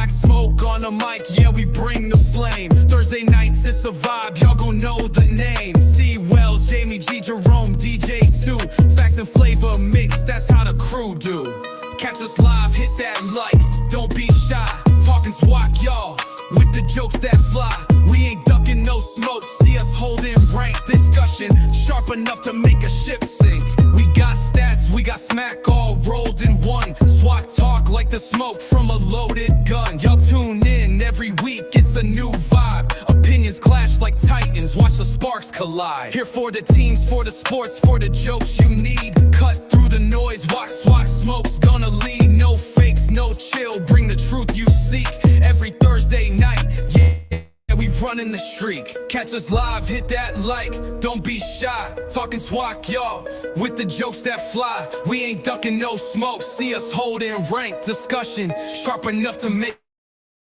SWAC Smoke on the mic, yeah, we bring the flame. Thursday nights, it's a vibe, y'all gon' know the name. C. Wells, Jamie G. Jerome, DJ 2. Facts and flavor mix, that's how the crew do. Catch us live, hit that like, don't be shy. Talking SWAC, y'all, with the jokes that fly. We ain't ducking no smoke, see us holding rank. Discussion, sharp enough to make a ship sink. We got stats, we got smack all rolled in one. SWAT talk like the smoke from a loaded gun. Y'all tune in every week, it's a new vibe. Opinions clash like titans, watch the sparks collide. Here for the teams, for the sports, for the jokes you need. Cut through the noise, watch SWAC Smoke's gonna lead. No fakes, no chill, bring the truth you seek. Every Thursday night, yeah, we running the streak. Catch us live, hit that like, don't be shy. Talking SWAC, y'all, with the jokes that fly. We ain't ducking no smoke, see us holding rank. Discussion, sharp enough to make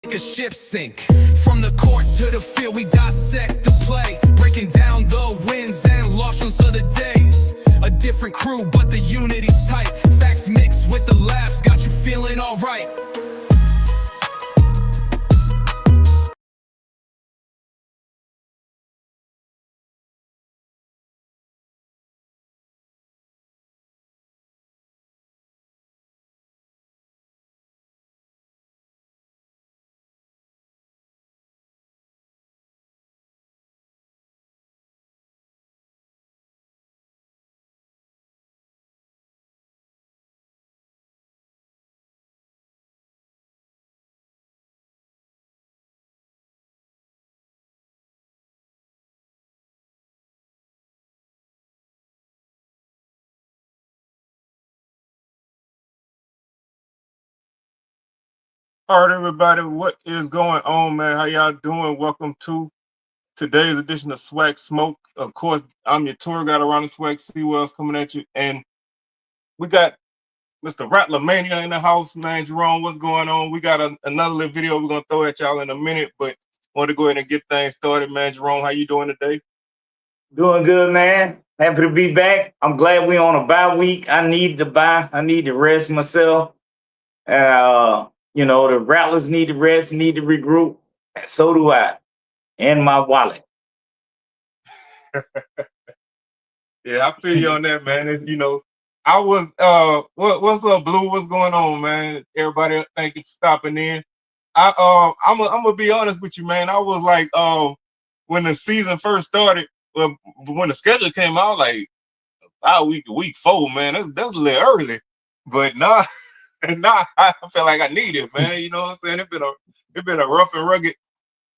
a ship sink. From the court to the field, we dissect the play. Breaking down the wins and losses of the day. A different crew, but the unity's tight. Facts mixed with the laughs, got you feeling alright. All right, everybody, what is going on, man? How y'all doing? Welcome to today's edition of SWAC Smoke. Of course, I'm your tour guide around the SWAC, C. Wells, coming at you. And we got Mr. Rattler Mania in the house, man. Jerome, what's going on? We got another little video we're going to throw at y'all in a minute, but want to go ahead and get things started, man. Jerome, how you doing today? Doing good, man. Happy to be back. I'm glad we're on a bye week. I need to buy. I need to rest myself. You know, the Rattlers need to rest, need to regroup. So do I. And my wallet. Yeah, I feel you on that, man. It's, you know, I was what's up, Blue? What's going on, man? Everybody, thank you for stopping in. I'm gonna be honest with you, man. I was like, when the season first started, when the schedule came out, like week 4, man, that's a little early. But nah, I feel like I need it, man. You know what I'm saying? It's been a rough and rugged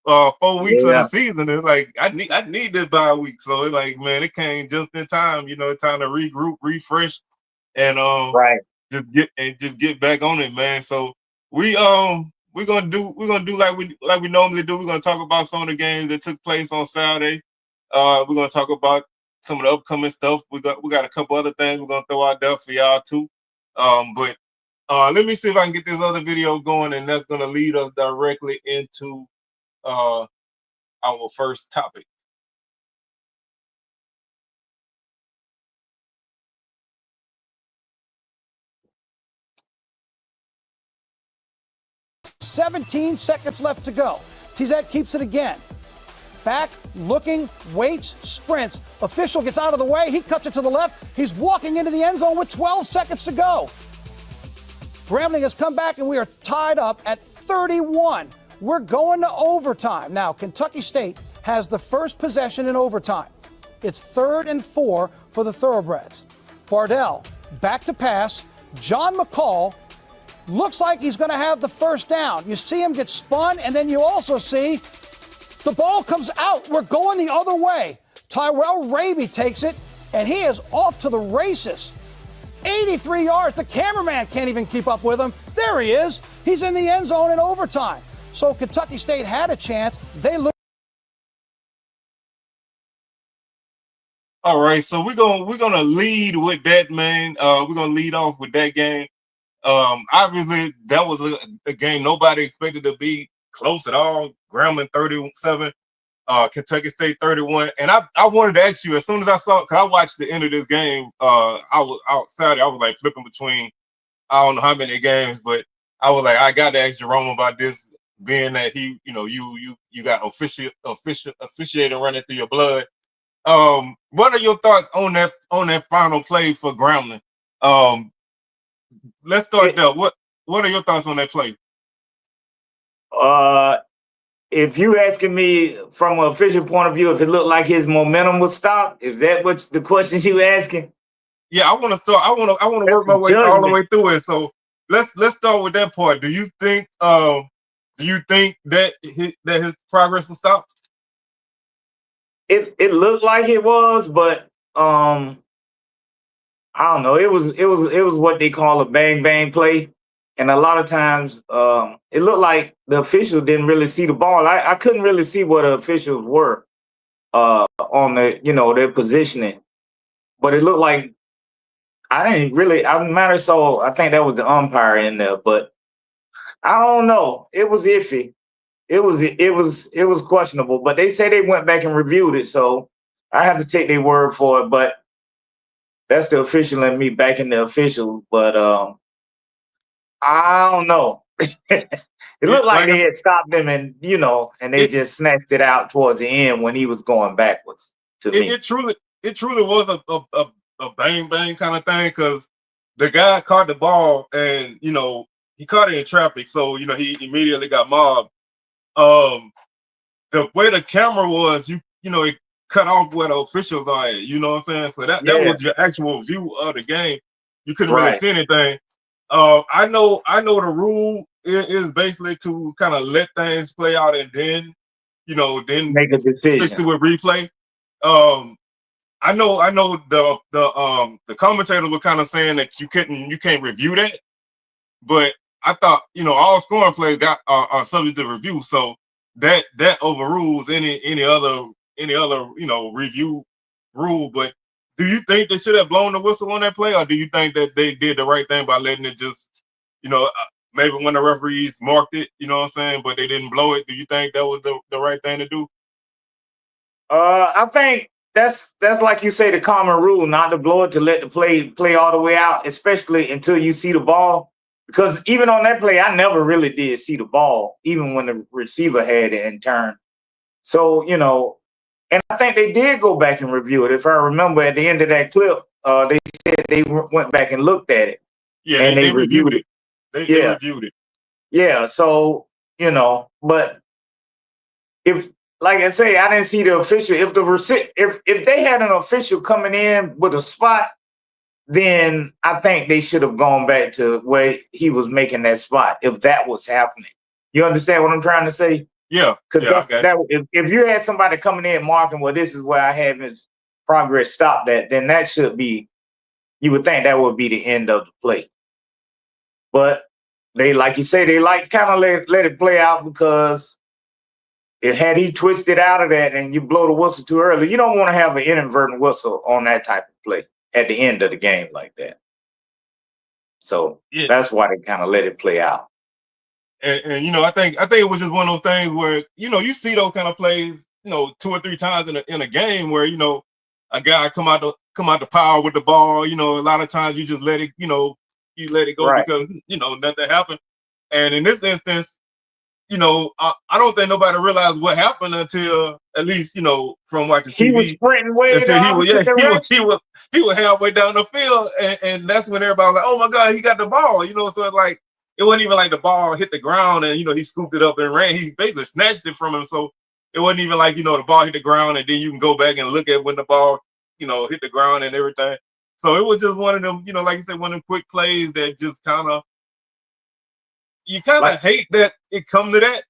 4 weeks of the season. It's like I need this bye week. So it's like, man, it came just in time, you know, time to regroup, refresh, and just get back on it, man. So we're gonna do like we normally do. We're gonna talk about some of the games that took place on Saturday. We're gonna talk about some of the upcoming stuff. We got a couple other things we're gonna throw out there for y'all too. But let me see if I can get this other video going, and that's gonna lead us directly into our first topic. "17 seconds left to go. TZ keeps it again. Back, looking, waits, sprints. Official gets out of the way. He cuts it to the left. He's walking into the end zone with 12 seconds to go. Grambling has come back, and we are tied up at 31. We're going to overtime. Now, Kentucky State has the first possession in overtime. It's 3rd and 4 for the Thoroughbreds. Bardell back to pass. John McCall looks like he's going to have the first down. You see him get spun, and then you also see the ball comes out. We're going the other way. Tyrell Raby takes it, and he is off to the races. 83 yards. The cameraman can't even keep up with him. There he is. He's in the end zone in overtime. So Kentucky State had a chance. They look. All right, so we're gonna lead with that, man. We're gonna lead off with that game. Obviously, that was a game nobody expected to be close at all. Grambling 37, Kentucky State 31. And I wanted to ask you, as soon as I saw, because I watched the end of this game, I was outside. I was like flipping between I don't know how many games, but I was like, I got to ask Jerome about this. being that he, you got officiating running through your blood. What are your thoughts on that final play for Grambling? Let's start there. What are your thoughts on that play? If you asking me from an official point of view, if it looked like his momentum was stopped, is that what the question you asking? Yeah, I want to start. I want to work my way all the way through it. So let's start with that part. Do you think that his progress was stopped? It looked like it was, but I don't know. It was what they call a bang bang play, and a lot of times it looked like the official didn't really see the ball. I couldn't really see what the officials were on their positioning, but it looked like I didn't matter. So I think that was the umpire in there, but I don't know. It was iffy. It was questionable, but they say they went back and reviewed it, so I have to take their word for it. But that's the official and me backing the official. But I don't know. It looked like they had stopped him, and they just snatched it out towards the end when he was going backwards. It truly was a bang bang kind of thing, because the guy caught the ball and he caught it in traffic, so he immediately got mobbed. The way the camera was, it cut off where the officials are at, you know what I'm saying? So that was your actual view of the game. You couldn't really see anything. I know the rule is basically to kind of let things play out and then make a decision. Fix it with replay. I know the commentators were kind of saying that you can't review that, but I thought all scoring plays are subject to review, so that overrules any other review rule. But do you think they should have blown the whistle on that play, or do you think that they did the right thing by letting it just maybe when the referees marked it, you know what I'm saying, but they didn't blow it? Do you think that was the right thing to do? I think that's like you say, the common rule, not to blow it, to let the play all the way out, especially until you see the ball. Because even on that play, I never really did see the ball, even when the receiver had it in turn. So, and I think they did go back and review it. If I remember at the end of that clip, they said they went back and looked at it. Yeah, and they reviewed it. They reviewed it. Yeah, so, but if, like I say, I didn't see the official. If they had an official coming in with a spot, then I think they should have gone back to where he was making that spot, if that was happening. You understand what I'm trying to say? Yeah. Because if you had somebody coming in marking, well, this is where I have his progress stopped at, then that should be, you would think that would be the end of the play. But they, like you say, they kind of let it play out, because had he twisted out of that and you blow the whistle too early, you don't want to have an inadvertent whistle on that type of play at the end of the game like that. So that's why they kind of let it play out. And I think it was just one of those things where you see those kind of plays 2 or 3 times in a game where a guy come out the power with the ball. A lot of times you just let it you let it go because nothing happened. And in this instance, I don't think nobody realized what happened until, at least from watching TV. He was sprinting way until he was halfway down the field, and that's when everybody was like, "Oh my God, he got the ball!" So it's like it wasn't even like the ball hit the ground and he scooped it up and ran. He basically snatched it from him, so it wasn't even like the ball hit the ground and then you can go back and look at when the ball hit the ground and everything. So it was just one of them, like you said, one of them quick plays that just you hate that it come to that,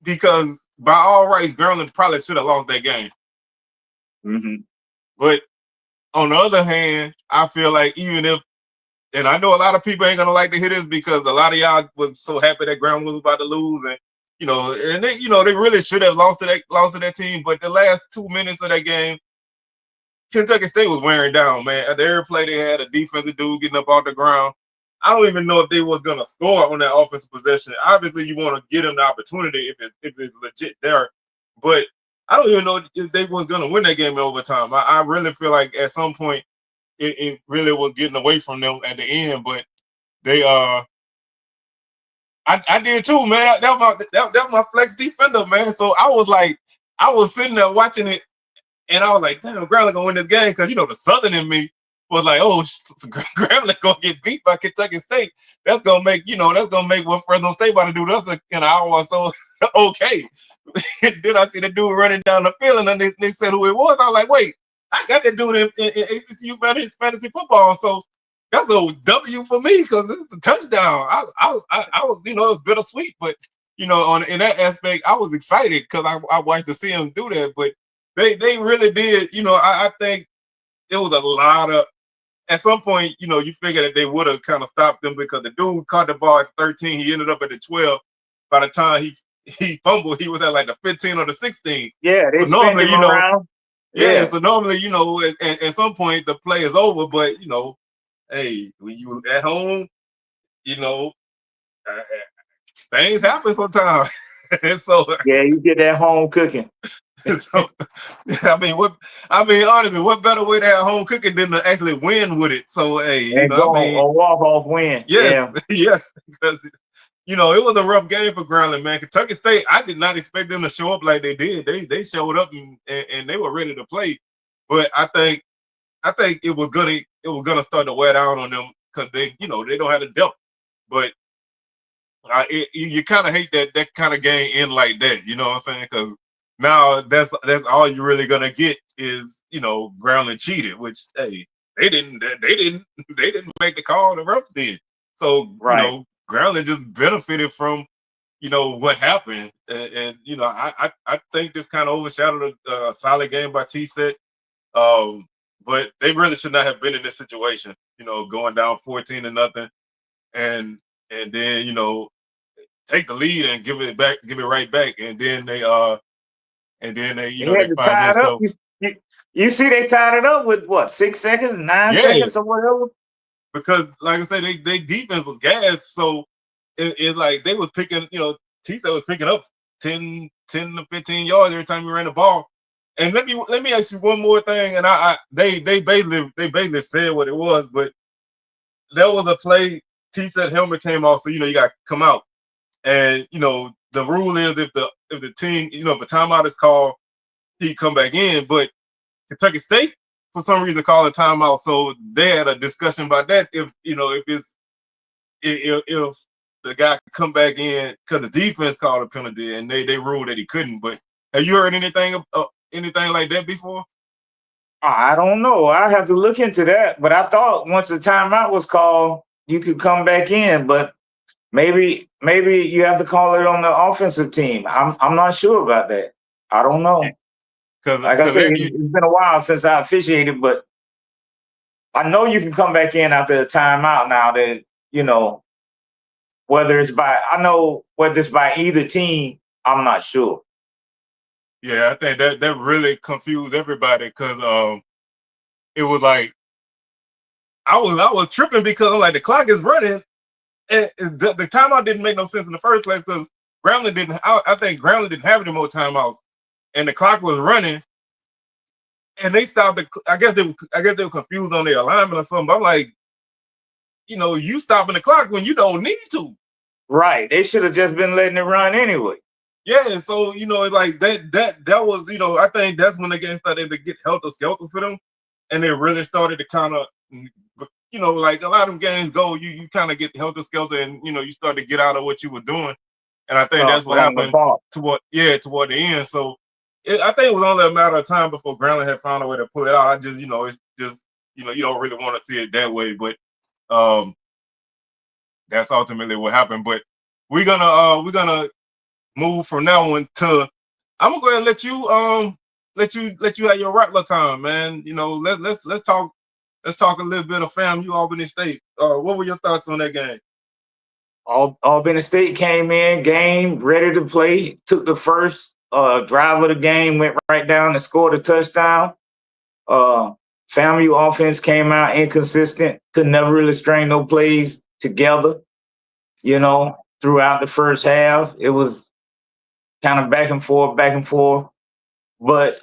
because by all rights, Grambling probably should have lost that game. Mm-hmm. But on the other hand, I feel like even if, and I know a lot of people ain't gonna like to hear this, because a lot of y'all was so happy that Grambling was about to lose, and and they really should have lost to that team. But the last 2 minutes of that game, Kentucky State was wearing down, man. At every play they had a defensive dude getting up off the ground. I don't even know if they was gonna score on that offensive possession. Obviously, you want to give them the opportunity if it's legit there, but I don't even know if they was gonna win that game in overtime. I really feel like at some point it really was getting away from them at the end. But they I I did too, man. That was my flex defender, man. So I was sitting there watching it, and I was like, damn, Grambling gonna win this game because the Southern in me was like, oh, Grambling gonna get beat by Kentucky State. That's gonna make what Fresno State about to do to us in an hour or so okay. Then I see the dude running down the field, and then they said who it was. I was like, wait, I got that dude in HBCU fantasy football, so that's a W for me because it's a touchdown. I was, it was bittersweet, but in that aspect, I was excited because I watched to see him do that. But they really did. I think it was a lot of. At some point, you figure that they would have kind of stopped them because the dude caught the ball at 13. He ended up at the 12. By the time he fumbled, he was at like the 15 or the 16. Yeah, they spin him around. Yeah, so normally, at some point the play is over, but hey, when you at home, things happen sometimes. And so yeah, you get that home cooking. So honestly, what better way to have home cooking than to actually win with it? So hey, a walk-off win. Yes, yes, because it was a rough game for Grambling, man. Kentucky State, I did not expect them to show up like they did. They showed up and they were ready to play. But I think it was gonna start to wear down on them because they don't have the depth. But you kind of hate that kind of game in like that. You know what I'm saying? Because now that's all you're really gonna get is Grambling cheated, which hey, they didn't make the call. The refs did. So right. Grambling just benefited from what happened, and I think this kind of overshadowed a solid game by T-Set. But they really should not have been in this situation, going down 14-0, and then take the lead and give it right back, and then they had to tie it up. You see, they tied it up with what, 6 seconds, 9 seconds, or whatever. Because, like I said, they defense was gas, so it like they was picking. T-Set was picking up 10 to 15 yards every time you ran the ball. And let me ask you one more thing. And they basically said what it was, but there was a play. T-Set helmet came off, so you got to come out. And the rule is if the team, if a timeout is called, he come back in. But Kentucky State, for some reason, called a timeout. So they had a discussion about that. If the guy could come back in because the defense called a penalty and they ruled that he couldn't. But have you heard anything like that before? I don't know. I have to look into that. But I thought once the timeout was called, you could come back in. But maybe you have to call it on the offensive team. I'm not sure about that. I don't know. Like I said, it's been a while since I officiated, but I know you can come back in after a timeout now. That whether it's by either team, I'm not sure. Yeah, I think that really confused everybody because it was like I was tripping because I'm like the clock is running and the timeout didn't make no sense in the first place because Grambling didn't. I think Grambling didn't have any more timeouts and the clock was running and they stopped. I guess they were confused on their alignment or something. But I'm like, you stopping the clock when you don't need to. Right. They should have just been letting it run anyway. Yeah, so it's like that was I think that's when the game started to get helter-skelter for them, and they really started to kind of like a lot of them games go, you kind of get helter-skelter, and you start to get out of what you were doing, and I think that's what happened toward the end. So I think it was only a matter of time before Grambling had found a way to pull it out. I just it's just you don't really want to see it that way, but that's ultimately what happened. But we're gonna move from now on to I'm gonna go ahead and let you have your Rattler time, man. Let's talk a little bit of FAMU Albany State. What were your thoughts on that game? Albany State came in, game ready to play, took the first drive of the game, went right down and scored a touchdown. FAMU offense came out inconsistent, could never really string no plays together, throughout the first half. It was kind of back and forth. But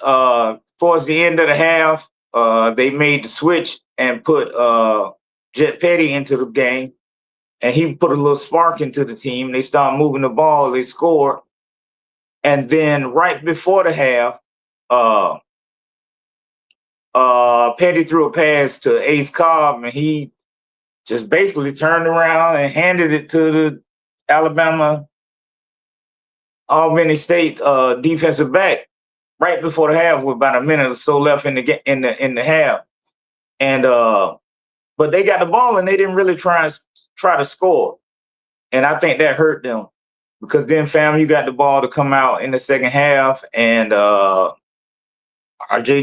towards the end of the half, they made the switch and put Jet Petty into the game. and he put a little spark into the team. They started moving the ball. They scored. And then right before the half, Petty threw a pass to Ace Cobb, and he just basically turned around and handed it to the Albany State defensive back right before the half, with about a minute or so left in the half. And but they got the ball and they didn't really try to score. And I think that hurt them, because then FAMU got the ball to come out in the second half, and RJ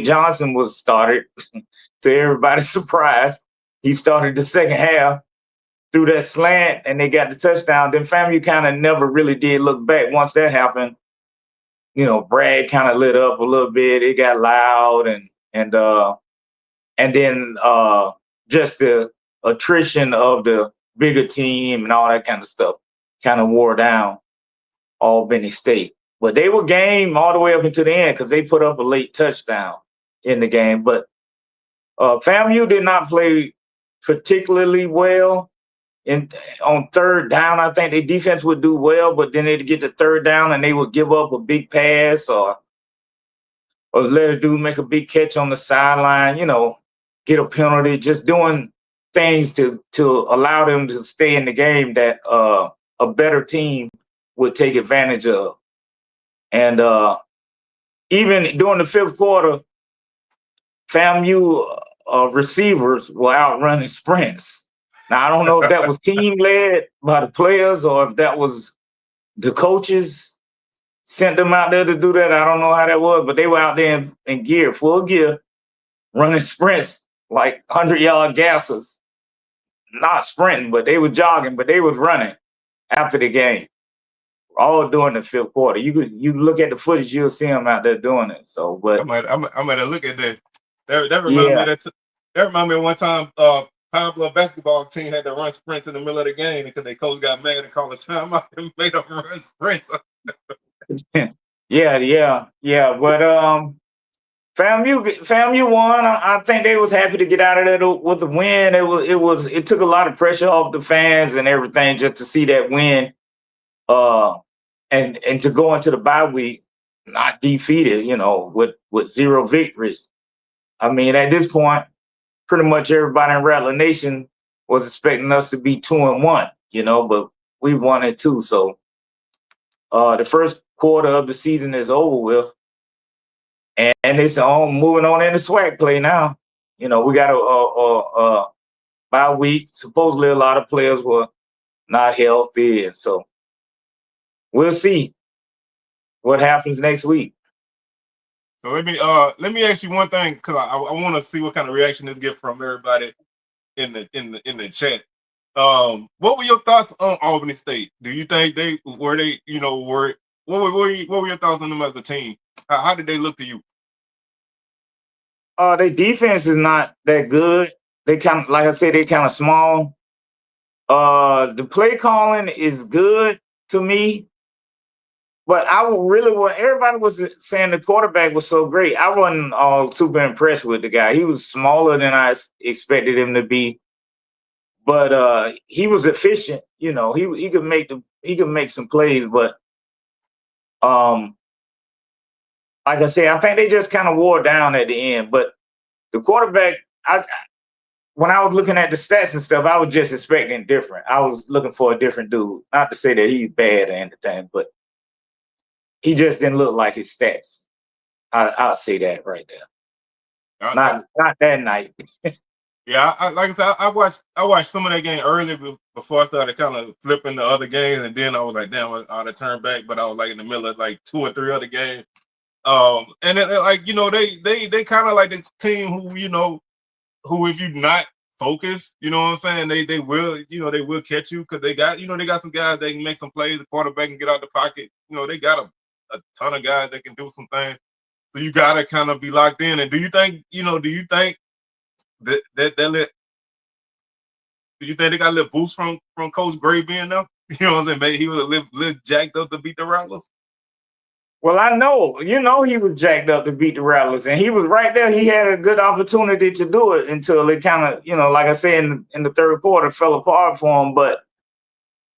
Johnson was started to everybody's surprise. He started the second half, threw that slant, and they got the touchdown. Then FAMU kind of never really did look back. Once that happened, Brad kind of lit up a little bit. It got loud, and then just the attrition of the bigger team and all that kind of stuff kind of wore down Albany State. But they were game all the way up into the end, because they put up a late touchdown in the game. But FAMU did not play particularly well. On third down, I think their defense would do well, but then they'd get to third down and they would give up a big pass, or let a dude make a big catch on the sideline, get a penalty, just doing things to allow them to stay in the game that a better team would take advantage of. And even during the fifth quarter, FAMU receivers were out running sprints. Now, I don't know if that was team-led by the players or if that was the coaches sent them out there to do that. I don't know how that was, but they were out there in gear, full gear, running sprints like 100-yard gassers. Not sprinting, but they were jogging, but they was running after the game, all during the fifth quarter. You look at the footage, you'll see them out there doing it. So, but I might look at that. That reminded me of one time. Pablo basketball team had to run sprints in the middle of the game because their coach got mad and called a timeout and made them run sprints. Yeah. But FAMU won. I think they was happy to get out of there with the win. It took a lot of pressure off the fans and everything just to see that win. And to go into the bye week not defeated, with 0 victories. I mean, at this point, pretty much everybody in Rattler Nation was expecting us to be 2-1, but we won it too. So the first quarter of the season is over with, and it's moving on into SWAC play now. We got a bye week. Supposedly a lot of players were not healthy, and so we'll see what happens next week. So let me ask you one thing, because I want to see what kind of reaction this get from everybody in the chat. What were your thoughts on Albany State? Do you think what were your thoughts on them as a team? How did they look to you? Their defense is not that good. They kind of, like I said, they kind of small. The play calling is good to me. But everybody was saying the quarterback was so great. I wasn't all super impressed with the guy. He was smaller than I expected him to be, but he was efficient. He could make some plays. But like I said, I think they just kind of wore down at the end. But the quarterback, when I was looking at the stats and stuff, I was just expecting different. I was looking for a different dude. Not to say that he's bad or anything, but he just didn't look like his stats. I'll say that right there. Not that night. Yeah, like I said, I watched some of that game early before I started kind of flipping the other games, and then I was like, damn, I ought to turn back. But I was like in the middle of like 2 or 3 other games. And then, they kind of like the team who if you're not focused, you know what I'm saying, they will catch you, because they got some guys that can make some plays. The quarterback can get out the pocket. They got a ton of guys that can do some things. So you gotta kind of be locked in. And do you think that do you think they got a little boost from Coach Gray being there? You know what I'm saying? Maybe he was a little jacked up to beat the Rattlers. Well, I know, he was jacked up to beat the Rattlers, and he was right there. He had a good opportunity to do it until it kind of, like I said, in the third quarter fell apart for him. But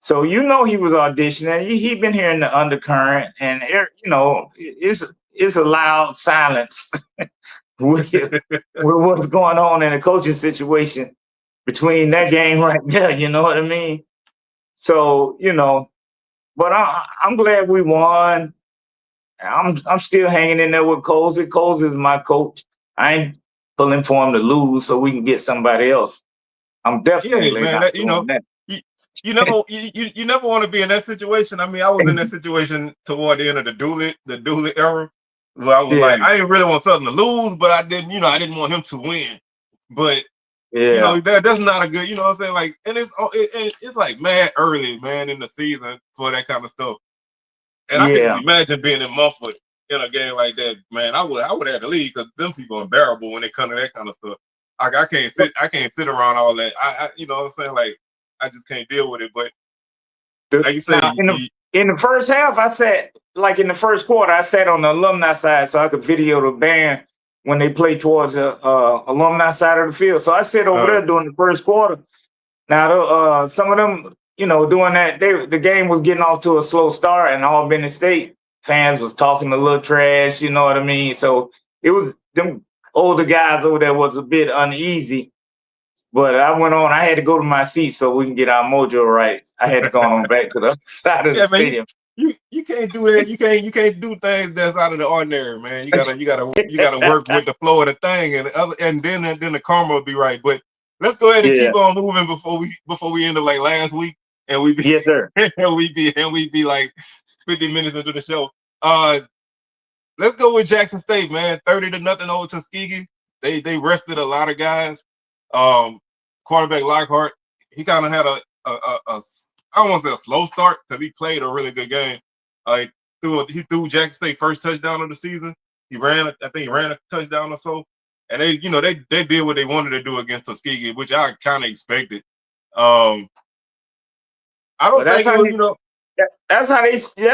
So he was auditioning. He been hearing the undercurrent, and it's a loud silence with what's going on in the coaching situation between that game right there. You know what I mean? So but I'm glad we won. I'm still hanging in there with Coles. Coles is my coach. I ain't pulling for him to lose so we can get somebody else. I'm definitely man, not doing that. You never want to be in that situation. I mean, I was in that situation toward the end of the Dooley era, where I was like, I didn't really want Southern to lose, but I didn't want him to win. But that's not a good, you know what I'm saying? Like, and it's like mad early, man, in the season for that kind of stuff. And I can just imagine being in Mumford in a game like that, man. I would have to leave because them people are unbearable when it comes to that kind of stuff. Like I can't sit around all that. I you know what I'm saying? Like I just can't deal with it. But like you said, in the first half, I sat in the first quarter, I sat on the alumni side so I could video the band when they play towards the alumni side of the field. So I sit over there during the first quarter. Now some of them, doing that, the game was getting off to a slow start, and Albany State fans was talking a little trash, you know what I mean? So it was them older guys over there was a bit uneasy. But I went on. I had to go to my seat so we can get our mojo right. I had to go on back to the other side of the stadium. You can't do that. You can't do things that's out of the ordinary, man. You gotta work with the flow of the thing, and then the karma will be right. But let's go ahead and keep on moving before we end up like last week, and we be yes, sir. and we be like 50 minutes into the show. Let's go with Jackson State, man. 30-0 over Tuskegee. They rested a lot of guys. Quarterback Lockhart, he kind of had a I don't want to say a slow start because he played a really good game. He threw Jackson State first touchdown of the season. I think he ran a touchdown or so, and they did what they wanted to do against Tuskegee, which I kind of expected. I don't think it was, that's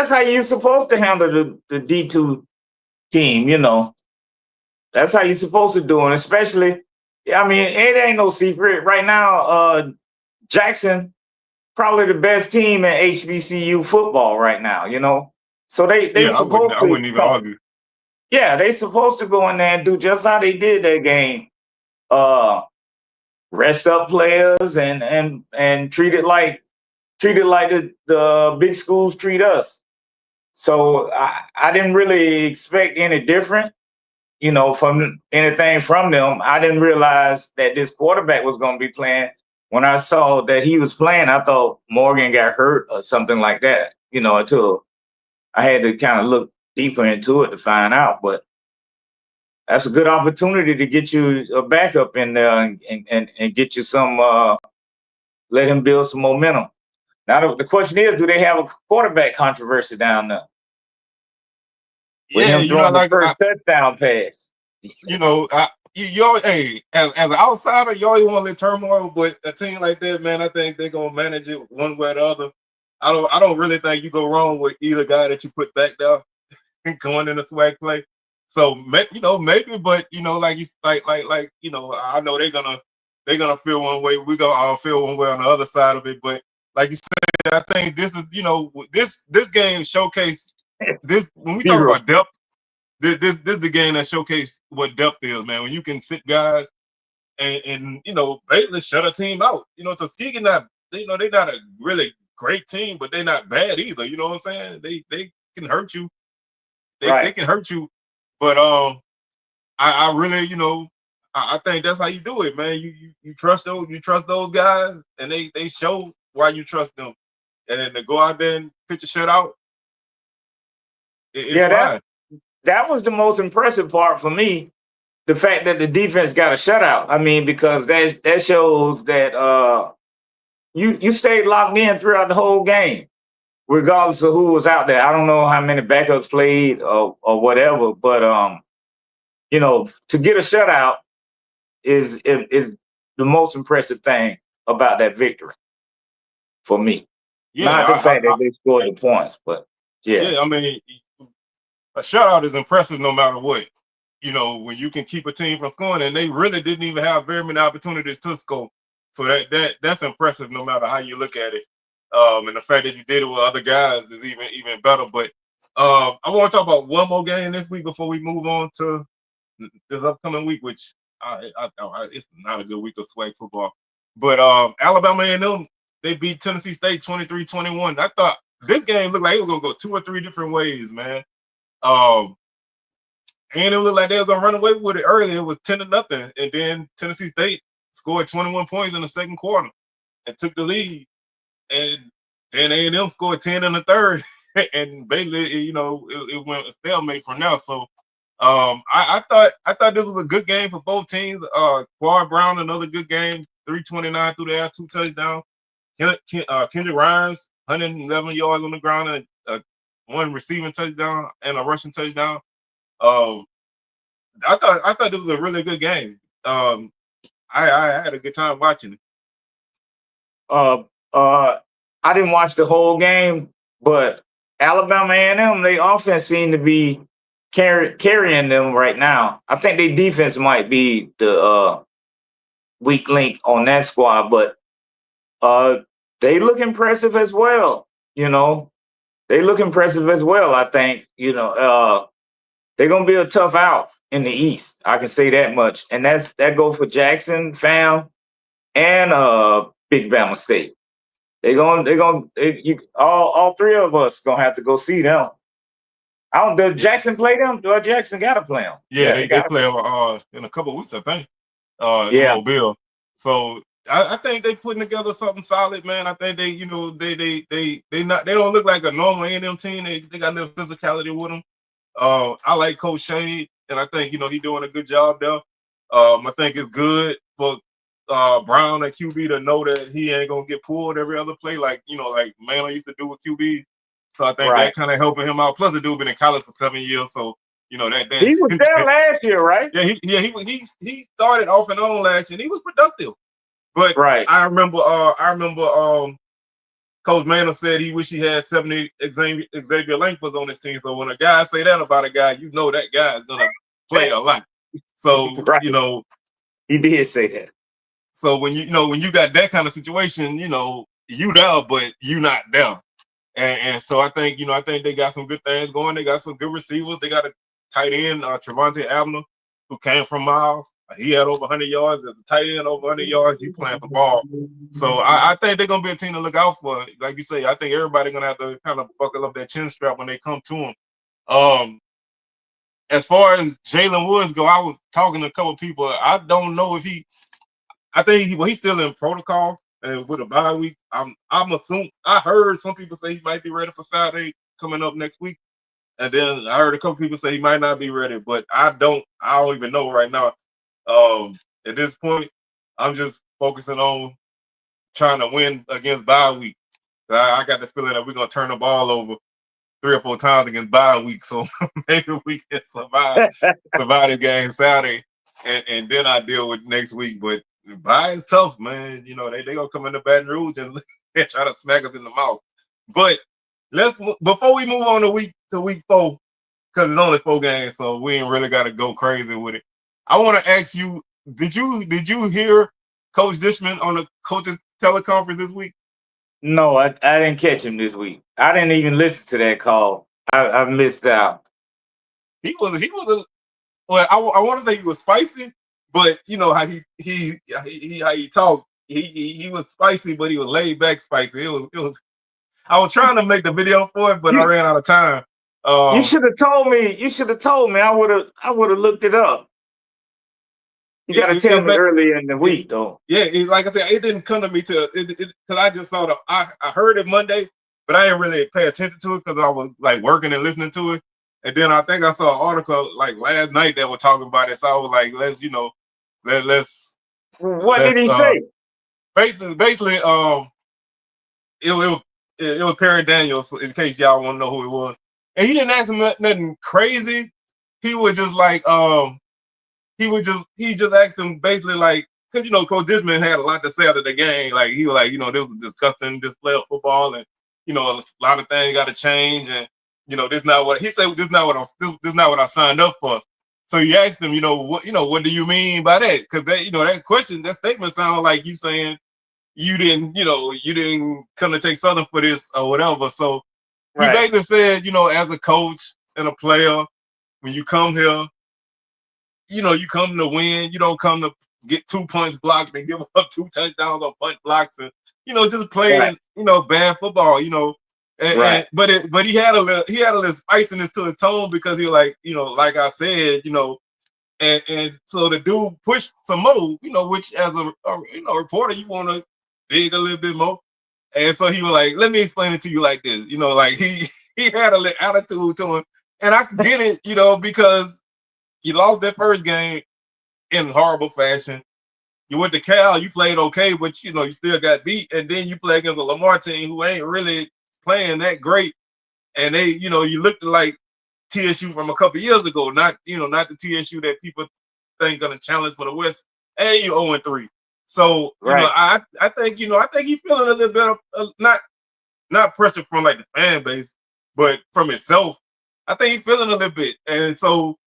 how you're supposed to handle the D2 team. That's how you're supposed to do it, especially. I mean, it ain't no secret right now. Jackson, probably the best team in HBCU football right now. So they supposed I wouldn't even argue. Yeah, they supposed to go in there and do just how they did that game. Rest up players and treat it like the big schools treat us. So I didn't really expect any different. From anything from them. I didn't realize that this quarterback was going to be playing. When I saw that he was playing, I thought Morgan got hurt or something like that, until I had to kind of look deeper into it to find out. But that's a good opportunity to get you a backup in there and get you some, let him build some momentum. Now, the question is, do they have a quarterback controversy down there? With him throwing the first touchdown pass. As an outsider, you always want to let turmoil, but a team like that, man, I think they're gonna manage it one way or the other. I don't really think you go wrong with either guy that you put back there going in the SWAC play. So maybe, but I know they're gonna feel one way. We're gonna all feel one way on the other side of it. But like you said, I think this is this game showcased. This when we talk about depth, this is the game that showcased what depth is, man. When you can sit guys and basically shut a team out. Tuskegee they're not a really great team, but they're not bad either. You know what I'm saying? They can hurt you. They can hurt you. But I really, I think that's how you do it, man. You trust those guys, and they show why you trust them. And then to go out there and pitch a shutout. That was the most impressive part for me. The fact that the defense got a shutout. I mean, because that shows that you stayed locked in throughout the whole game, regardless of who was out there. I don't know how many backups played or whatever, but to get a shutout is the most impressive thing about that victory for me. Not the fact that they scored the points, but yeah. I mean, a shutout is impressive no matter what. When you can keep a team from scoring, and they really didn't even have very many opportunities to score. So that's impressive no matter how you look at it. And the fact that you did it with other guys is even better. But I want to talk about one more game this week before we move on to this upcoming week, which it's not a good week of SWAC football. But Alabama A&M, they beat Tennessee State 23-21. I thought this game looked like it was gonna go 2 or 3 different ways, man. A&M looked like they were gonna run away with it early. It was 10-0, and then Tennessee State scored 21 points in the second quarter and took the lead. And then A&M scored 10 in the third, and basically, it went a stalemate from there. So I thought this was a good game for both teams. Quad Brown, another good game, 329 through the air, 2 touchdowns. Kendrick Rhymes, 111 yards on the ground, and 1 receiving touchdown and a rushing touchdown. I thought this was a really good game. I had a good time watching it. I didn't watch the whole game, but Alabama A&M, they offense seem to be carrying them right now. I think their defense might be the weak link on that squad, but they look impressive as well. They look impressive as well. I think they're gonna be a tough out in the East. I can say that much, and that goes for Jackson, FAM, and Big Bama State. All 3 of us gonna have to go see them. Does Jackson play them? Jackson gotta play them. Yeah, they play in a couple of weeks, I think. In Mobile. So I think they putting together something solid, man. I think they don't look like a normal A&M team. They got a little physicality with them. I like Coach Shade, and I think he's doing a good job there. I think it's good for Brown at QB to know that he ain't gonna get pulled every other play, like Manley used to do with QB. So I think that kind of helping him out. Plus, the dude been in college for 7 years, so that he was there last year, right? Yeah, he started off and on last year, and he was productive. But I remember Coach Manley said he wish he had 70 Xavier Langfords on his team. So when a guy say that about a guy, that guy is gonna play a lot. So he did say that. So when you got that kind of situation, you there, but you not there. And so I think they got some good things going. They got some good receivers. They got a tight end, Trevonte Abner, who came from Miles. He had over 100 yards. As a tight end, over 100 yards. He playing the ball. So I think they're going to be a team to look out for. Like you say, I think everybody's going to have to kind of buckle up that chin strap when they come to him. As far as Jalen Woods go, I was talking to a couple of people. I don't know if he's still in protocol. And with a bye week, I'm assuming. I heard some people say he might be ready for Saturday coming up next week, and then I heard a couple people say he might not be ready. But I don't even know right now. At this point, I'm just focusing on trying to win against bye week. I got the feeling that we're gonna turn the ball over 3 or 4 times against bye week, so maybe we can survive the game Saturday, and then I deal with next week. But bye is tough, man. They gonna come into Baton Rouge and try to smack us in the mouth. But before we move on to week 4, because it's only 4 games, so we ain't really got to go crazy with it. I want to ask you: Did you hear Coach Dishman on the coach's teleconference this week? No, I didn't catch him this week. I didn't even listen to that call. I missed out. He was I want to say he was spicy. But how he talked, he was spicy, but he was laid back spicy. It was. I was trying to make the video for it, but I ran out of time. You should have told me. I would have looked it up. You got to tell me earlier in the week, though. Yeah, like I said, it didn't come to me because I just saw I heard it Monday, but I didn't really pay attention to it because I was like working and listening to it. And then I think I saw an article like last night that was talking about it. So I was like, let's. What did he say? Basically, it was Perry Daniels. In case y'all want to know who it was, and he didn't ask him nothing crazy. He was just like, he just asked him basically like, because Coach Dishman had a lot to say after the game. Like he was like, this was a disgusting display of football, and a lot of things got to change, and this is not what he said. This is not what I signed up for. So you asked him, what do you mean by that? Because that, that question, that statement sounded like you saying you didn't, you didn't come to take Southern for this or whatever. So he Right. basically said, as a coach and a player, when you come here, you come to win. You don't come to get 2 punts blocked and give up 2 touchdowns on punt blocks and, just playing, bad football, Right. but he had a little spiciness to his tone because he was like, like I said, and so the dude pushed some more, which as a reporter, you want to dig a little bit more. And so he was like, let me explain it to you like this, like he had a little attitude to him. And I get it, because you lost that first game in horrible fashion. You went to Cal, you played okay, but you still got beat. And then you play against a Lamar team who ain't really playing that great. And they, you looked like TSU from a couple years ago, not the TSU that people think gonna challenge for the West. And you 0-3. So, Right. I think he's feeling a little bit of not pressure from like the fan base, but from himself. I think he's feeling a little bit. And so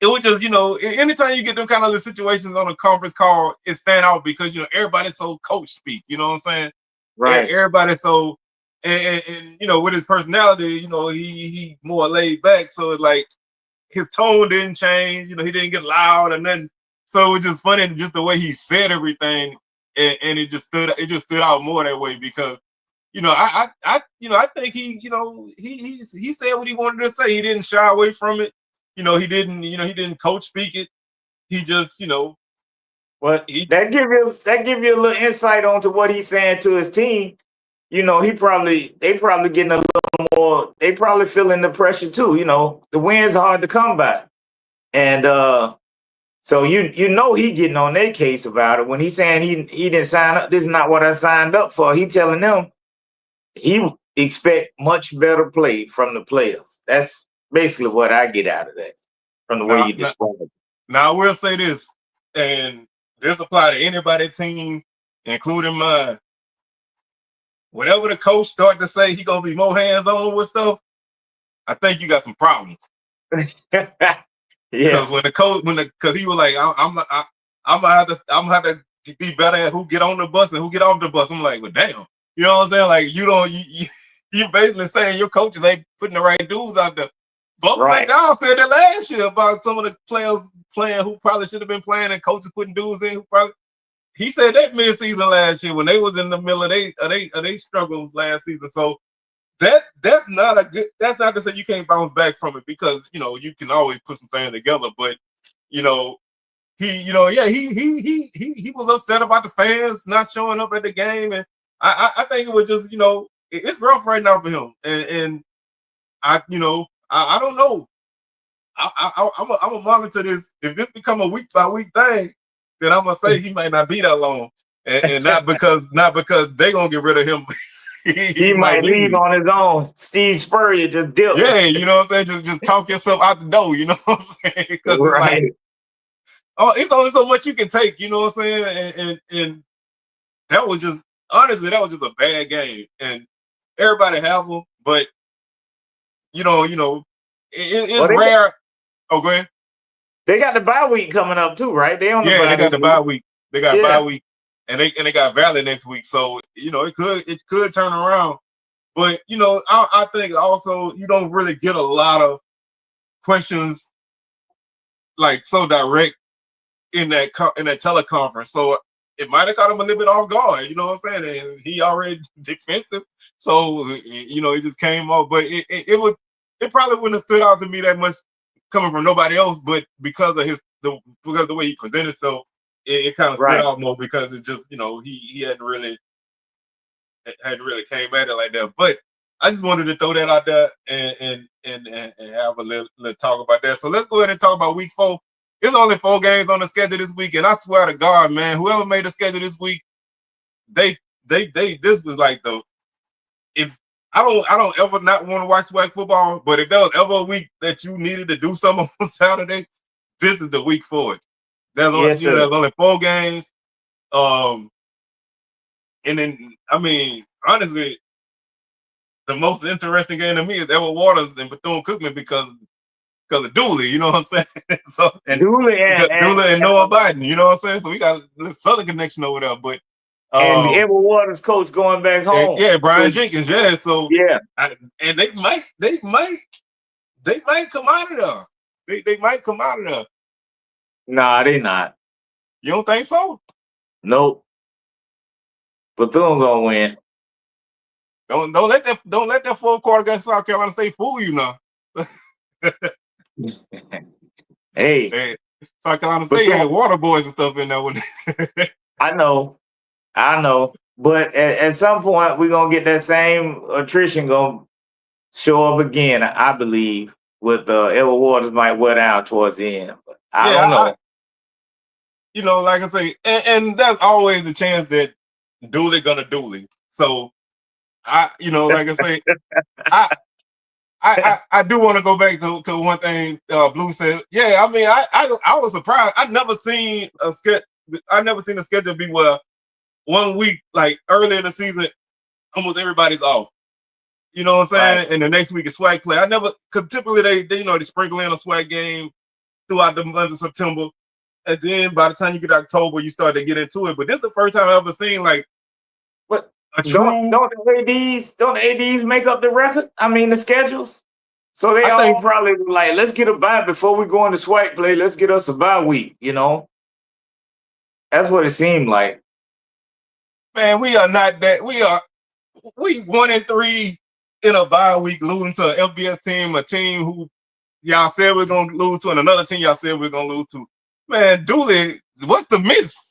it was just, anytime you get them kind of situations on a conference call, it stand out because, everybody's so coach speak, you know what I'm saying? Right. Everybody's so, and with his personality, he more laid back. So it's like his tone didn't change, he didn't get loud and nothing. So it was just funny, just the way he said everything. And it just stood out more that way because, I think he said what he wanted to say. He didn't shy away from it. He didn't coach speak it. He just, Well, that give you a little insight onto what he's saying to his team. They probably getting a little more. They probably feeling the pressure too. The wins are hard to come by, and so he getting on their case about it when he's saying he didn't sign up. This is not what I signed up for. He telling them he expect much better play from the players. That's basically what I get out of that from the way you describe it. Now I will say this, and this apply to anybody team, including mine. Whatever the coach start to say, he gonna be more hands-on with stuff. I think you got some problems. Yeah. Because he was like, I'm gonna have to be better at who get on the bus and who get off the bus. I'm like, well, damn, you know what I'm saying? Like you basically saying your coaches ain't putting the right dudes out there. But Right. McDowell said that last year about some of the players playing who probably should have been playing and coaches putting dudes in. He said that mid-season last year when they was in the middle of they struggles last season. So that's not to say you can't bounce back from it because you can always put some things together. But he was upset about the fans not showing up at the game, and I think it was just it's rough right now for him, and I don't know. I'm a monitor this. If this become a week by week thing, then I'm gonna say he might not be that long, and not because they gonna get rid of him. he might leave on his own. Steve Spurrier just did. Yeah, you know what I'm saying. Just talk yourself out the door. You know what I'm saying? Because Right. it's only so much you can take. You know what I'm saying? And that was just honestly a bad game, and everybody have them, but it's rare. Oh, go ahead. They got the bye week coming up too, right? They got the bye week. They got bye week, and they got Valley next week. So it could turn around. But I think also you don't really get a lot of questions like so direct in that teleconference. So it might have caught him a little bit off guard. You know what I'm saying? And he already defensive, so it just came off. But it probably wouldn't have stood out to me that much coming from nobody else, but because of the way he presented himself, it kind of stood out more because it just he hadn't really came at it like that. But I just wanted to throw that out there and have a little talk about that. So let's go ahead and talk about week 4. There's only 4 games on the schedule this week, and I swear to God, man, whoever made the schedule this week, this was like I don't ever not want to watch SWAC football, but if there was ever a week that you needed to do something on Saturday, this is the week for it. There's only 4 games. And then honestly, the most interesting game to me is Edward Waters and Bethune-Cookman because of Dooley, you know what I'm saying? So Dooley and Noah Biden, you know what I'm saying? So we got a Southern connection over there. But and the Edward Waters coach going back home. Yeah, Brian So, Jenkins. Yeah, so yeah. And they might come out of there. They might come out of there. Nah, they not. You don't think so? Nope. Bethune gonna win. Don't let that fourth quarter against South Carolina State fool you now. Hey, South Carolina State had water boys and stuff in there. I know. But at some point, we're gonna get that same attrition gonna show up again. I believe with Edward Waters might wear down towards the end. But I don't know. Like I say, and that's always the chance that Dooley gonna Dooley. So like I say, I do want to go back to one thing Blue said. Yeah, I mean, I was surprised. I'd never seen a schedule be where 1 week, like early in the season, almost everybody's off. You know what I'm saying? Right. And the next week is SWAC play. Because typically they sprinkle in a SWAC game throughout the month of September. And then by the time you get October, you start to get into it. But this is the first time I've ever seen like don't the ADs make up the record? I mean the schedules. So they all probably like, let's get a bye before we go into SWAC play. Let's get us a bye week, That's what it seemed like. Man, we are not that. We 1-3 in a bye week, losing to an FBS team, a team who y'all said we're gonna lose to, and another team y'all said we're gonna lose to. Man, Dooley, what's the miss?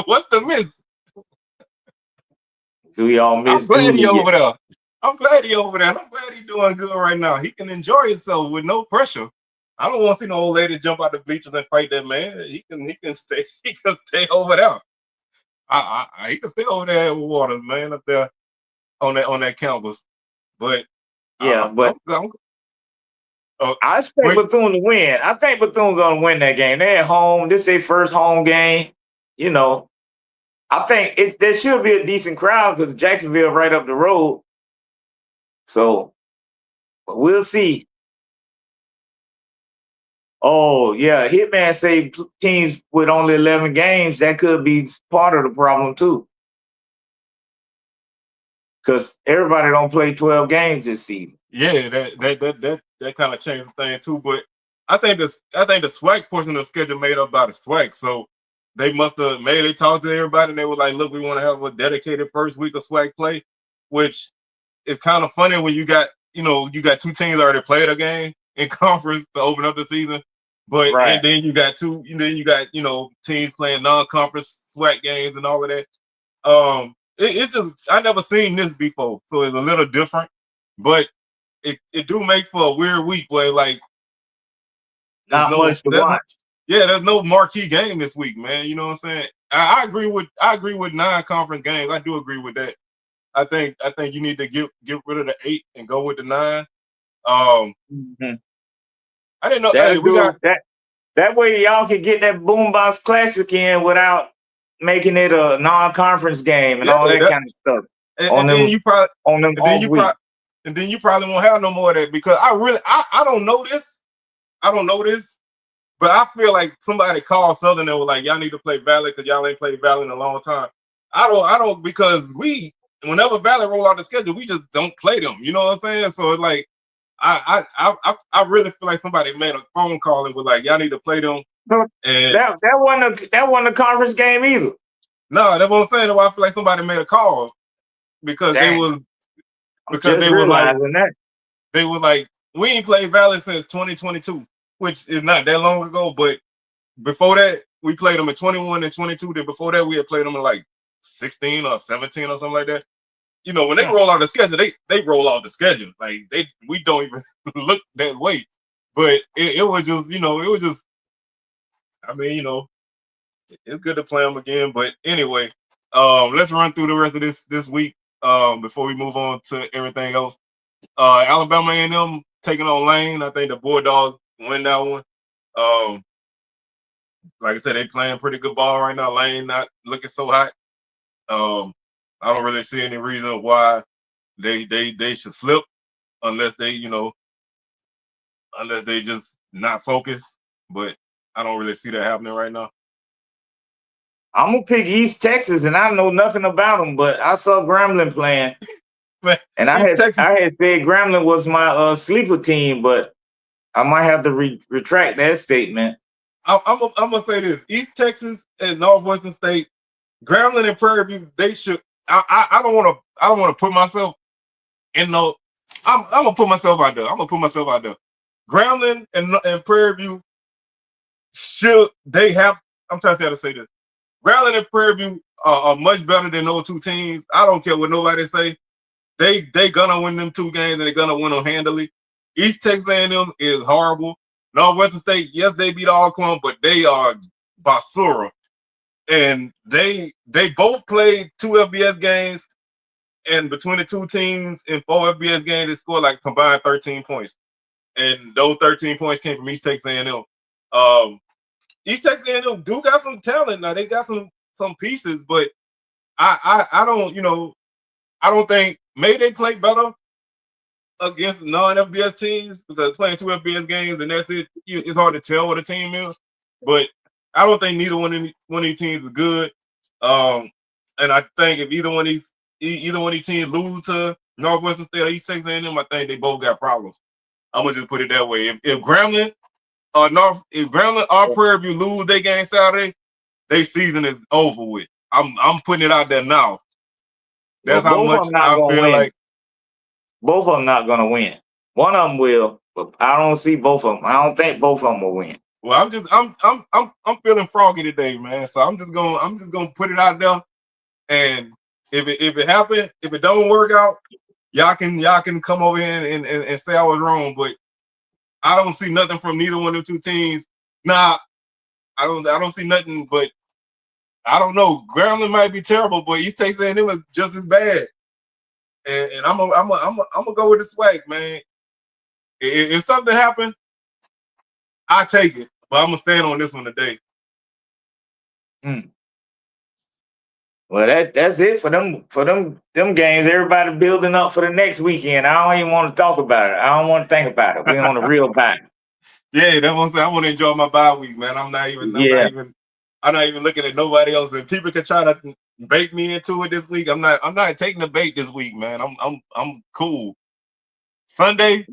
What's the miss? Do we all miss? I'm glad he's over there. I'm glad he's doing good right now. He can enjoy himself with no pressure. I don't want to see no old lady jump out the bleachers and fight that man. He can stay over there. He can stay over there with Waters, man, up there on that campus. But I expect Bethune to win. I think Bethune gonna win that game. They're at home. This is their first home game. I think there should be a decent crowd because Jacksonville right up the road. So we'll see. Oh, yeah. Hitman say teams with only 11 games, that could be part of the problem too. Because everybody don't play 12 games this season. Yeah, that kind of changed the thing too. But I think the SWAC portion of the schedule made up by the SWAC. So they must have they talked to everybody and they were like, look, we want to have a dedicated first week of SWAC play, which is kind of funny when you got two teams already played a game in conference to open up the season. But and then you got teams playing non-conference SWAC games and all of that. It's just I never seen this before, so it's a little different. But it do make for a weird week where like not much to watch. There's no marquee game this week, man. You know what I'm saying? I agree with non-conference games. I do agree with that. I think you need to get rid of the 8 and go with the 9. I didn't know that way y'all can get that Boombox Classic in without making it a non-conference game and all that kind of stuff. And then you probably won't have no more of that because I don't know this. But I feel like somebody called Southern and was like, y'all need to play Valley because y'all ain't played Valley in a long time. I don't because whenever Valley roll out the schedule, we just don't play them. You know what I'm saying? So it's like I really feel like somebody made a phone call and was like, y'all need to play them. And that wasn't a conference game either. No, that's what I'm saying. I feel like somebody made a call because they were like, we ain't played Valley since 2022, which is not that long ago. But before that, we played them in 21 and 22. Then before that, we had played them in like 16 or 17 or something like that. When they roll out the schedule, they roll out the schedule. Like we don't even look that way. But it was just, I mean, it's good to play them again. But anyway, let's run through the rest of this week before we move on to everything else. Alabama A&M taking on Lane. I think the Bulldogs win that one. Like I said, they playing pretty good ball right now. Lane not looking so hot. I don't really see any reason why they should slip unless they just not focused. But I don't really see that happening right now. I'm gonna pick East Texas, and I know nothing about them, but I saw Grambling playing, Man, and East Texas. I had said Grambling was my sleeper team, but I might have to retract that statement. I'm gonna say this: East Texas and Northwestern State, Grambling and Prairie View, they should. I don't want to put myself in no. I'm gonna put myself out there. Grambling and Prairie View should they have. I'm trying to say how to say this. Grambling and Prairie View are much better than those two teams. I don't care what nobody say. They gonna win them 2 games and they're gonna win them handily. East Texas A&M is horrible. Northwestern State, yes, they beat Alcorn, but they are basura. And they both played 2 FBS games, and between the 2 teams in 4 FBS games, they scored like combined 13 points. And those 13 points came from East Texas A&M. East Texas A&M do got some talent now. They got some pieces, but I don't, I don't think maybe they play better against non-FBS teams because playing 2 FBS games and that's it. It's hard to tell what a team is, but I don't think neither one of these teams is good. And I think if either one of these teams lose to Northwestern State or East Texas A&M, I think they both got problems. I'm gonna just put it that way. If Grambling or Prairie View lose their game Saturday, their season is over with. I'm putting it out there now. That's how much I feel like. Both of them not gonna win. One of them will, but I don't see both of them. I don't think both of them will win. Well, I'm feeling froggy today, man. So I'm just gonna put it out there. And if it happens, if it don't work out, y'all can come over here and say I was wrong. But I don't see nothing from neither one of the 2 teams. Nah, I don't see nothing. But I don't know. Grambling might be terrible, but East Texas A&M is just as bad. And I'm gonna go with the SWAC, man. If something happens, I take it, but I'm gonna stand on this one today. Well, that's it for them games. Everybody building up for the next weekend. I don't even want to talk about it. I don't want to think about it. We're on a real bye. Yeah, that's what I'm saying. I want to enjoy my bye week, man. I'm not even looking at nobody else. And people can try to bait me into it this week. I'm not taking the bait this week, man. I'm cool. Sunday,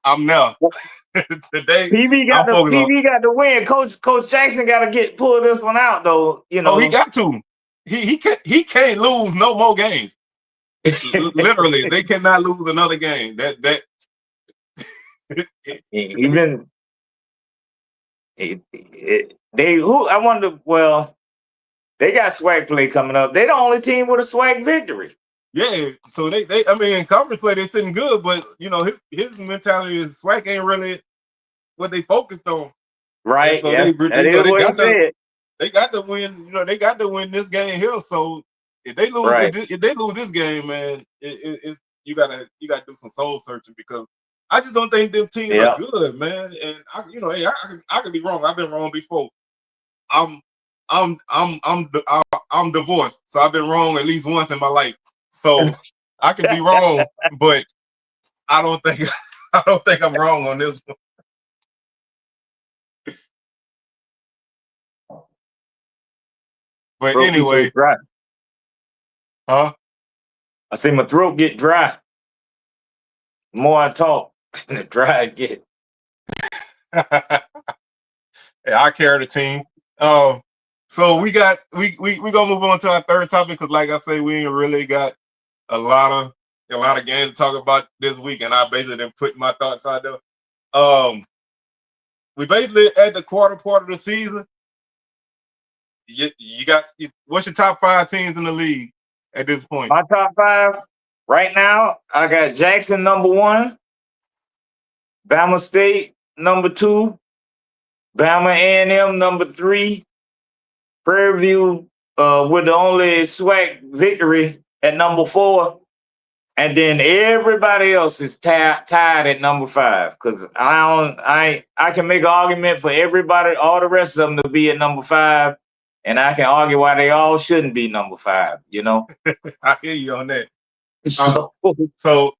I'm now. Today, PV got the win. Coach Jackson got to pull this one out though. Oh, he got to. He can't lose no more games. Literally, they cannot lose another game. That even I wonder. Well, they got SWAC play coming up. They the only team with a SWAC victory. Yeah, so they I mean in conference play they're sitting good, but his mentality is SWAC ain't really what they focused on. Right. So yeah. They got to win. They got to win this game here. So if they lose, if they lose this game, man, you gotta do some soul searching because I just don't think them teams are good, man. And I could be wrong. I've been wrong before. I'm divorced, so I've been wrong at least once in my life. So I could be wrong, but I don't think I'm wrong on this one. But anyway, dry. Huh? I see my throat get dry. The more I talk, the drier I get. Yeah, I carry the team. So we gonna move on to our third topic because, like I say, we ain't really got a lot of games to talk about this week, and I basically didn't put my thoughts out there. We basically at the quarter part of the season. What's your top 5 teams in the league at this point? My top 5 right now, I got Jackson number 1, Bama State number 2, Bama A&M number 3, Prairie View with the only SWAC victory at number 4, and then everybody else is tied at number 5 because I can make an argument for everybody, all the rest of them to be at number 5. And I can argue why they all shouldn't be number 5, I hear you on that. So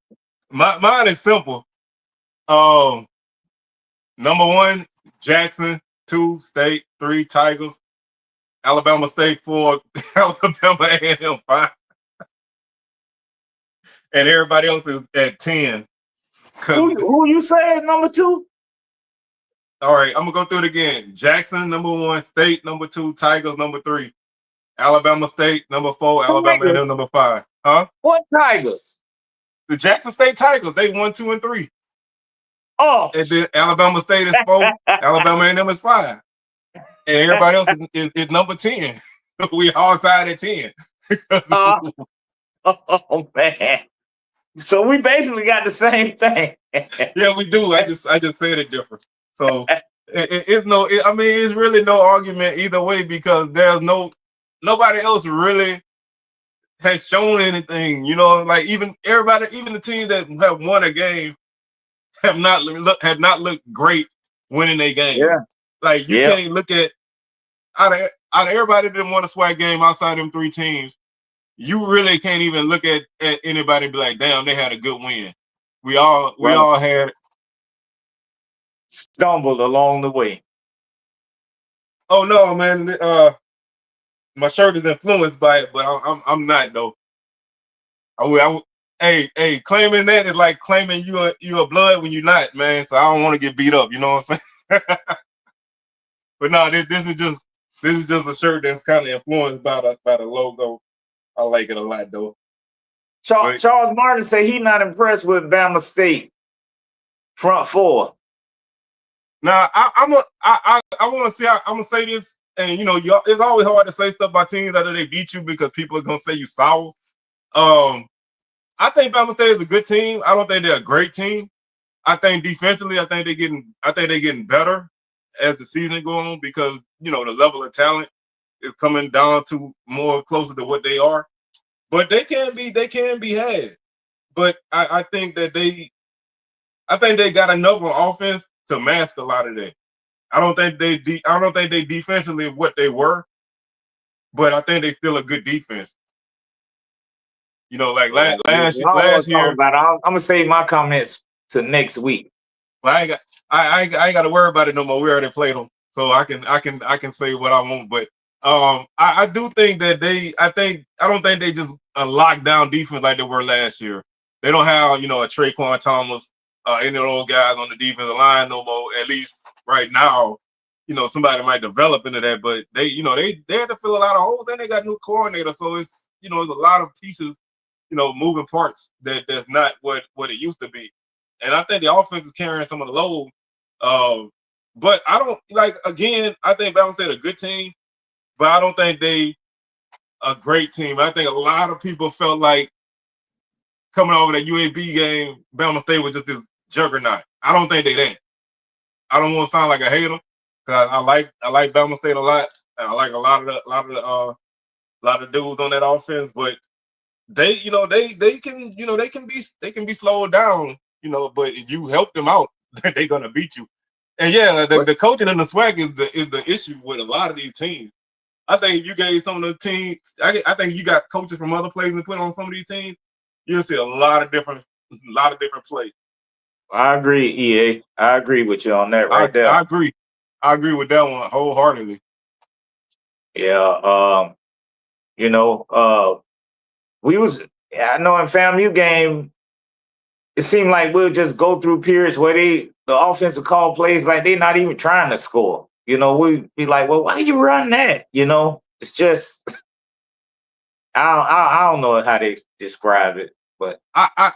mine is simple. Number 1, Jackson. 2, State. 3, Tigers. Alabama State 4, Alabama A&M 5. And everybody else is at 10. Who you say is number 2? All right, I'm going to go through it again. Jackson, number 1. State, number 2. Tigers, number 3. Alabama State, number 4. Alabama A&M, number 5. Huh? What Tigers? The Jackson State Tigers, they 1, 2, and 3. Oh. And then Alabama State is 4. Alabama A&M is 5. And everybody else is number 10. We all tied at 10. Oh, man. So we basically got the same thing. Yeah, we do. I just said it different. So it's really no argument either way because there's nobody else really has shown anything. You know, like even the teams that have won a game have not looked great winning a game. Yeah. Like you can't look at out of everybody that won a SWAC game outside them 3 teams. You really can't even look at anybody and be like, damn, they had a good win. We all had stumbled along the way. Oh no, man. My shirt is influenced by it, but I'm not though. Hey, claiming that is like claiming you a blood when you're not, man. So I don't want to get beat up. You know what I'm saying? But no, this is just a shirt that's kind of influenced by the logo. I like it a lot though. Charles Martin said he's not impressed with Bama State front 4. Now I want to see. I'm gonna say this, and you know, it's always hard to say stuff about teams after they beat you because people are gonna say you sour. I think Bama State is a good team. I don't think they're a great team. I think defensively, I think they're getting better as the season goes on because you know the level of talent is coming down to more closer to what they are. But they can be had. But I think that they got enough on offense to mask a lot of that. I don't think they defensively what they were, but I think they still a good defense. You know, like last year. I'm gonna save my comments to next week. Well, I ain't got to worry about it no more. We already played them, so I can say what I want. But I do think that I don't think they just a lockdown defense like they were last year. They don't have a Traquan Thomas, any of those guys on the defensive line no more. At least right now, somebody might develop into that. But they had to fill a lot of holes, and they got a new coordinator, so it's it's a lot of pieces, moving parts that's not what it used to be. And I think the offense is carrying some of the load. But I don't I think Bama State a good team, but I don't think they a great team. I think a lot of people felt like coming over that UAB game, Bama State was just this juggernaut. I don't think they that. I don't want to sound like a hater because I like Bama State a lot, and I like a lot of dudes on that offense. But they can be slowed down, But if you help them out, they're gonna beat you. And yeah, the coaching and the SWAC is the issue with a lot of these teams. I think if you gave some of the teams, I think you got coaches from other places and put on some of these teams, you'll see a lot of different plays. I agree, EA. I agree with you on that right there. I agree with that one wholeheartedly. Yeah. I know in FAMU game, it seemed like we'll just go through periods where the offensive call plays like they're not even trying to score. We'd be like, well, why did you run that? It's just I don't know how they describe it, but I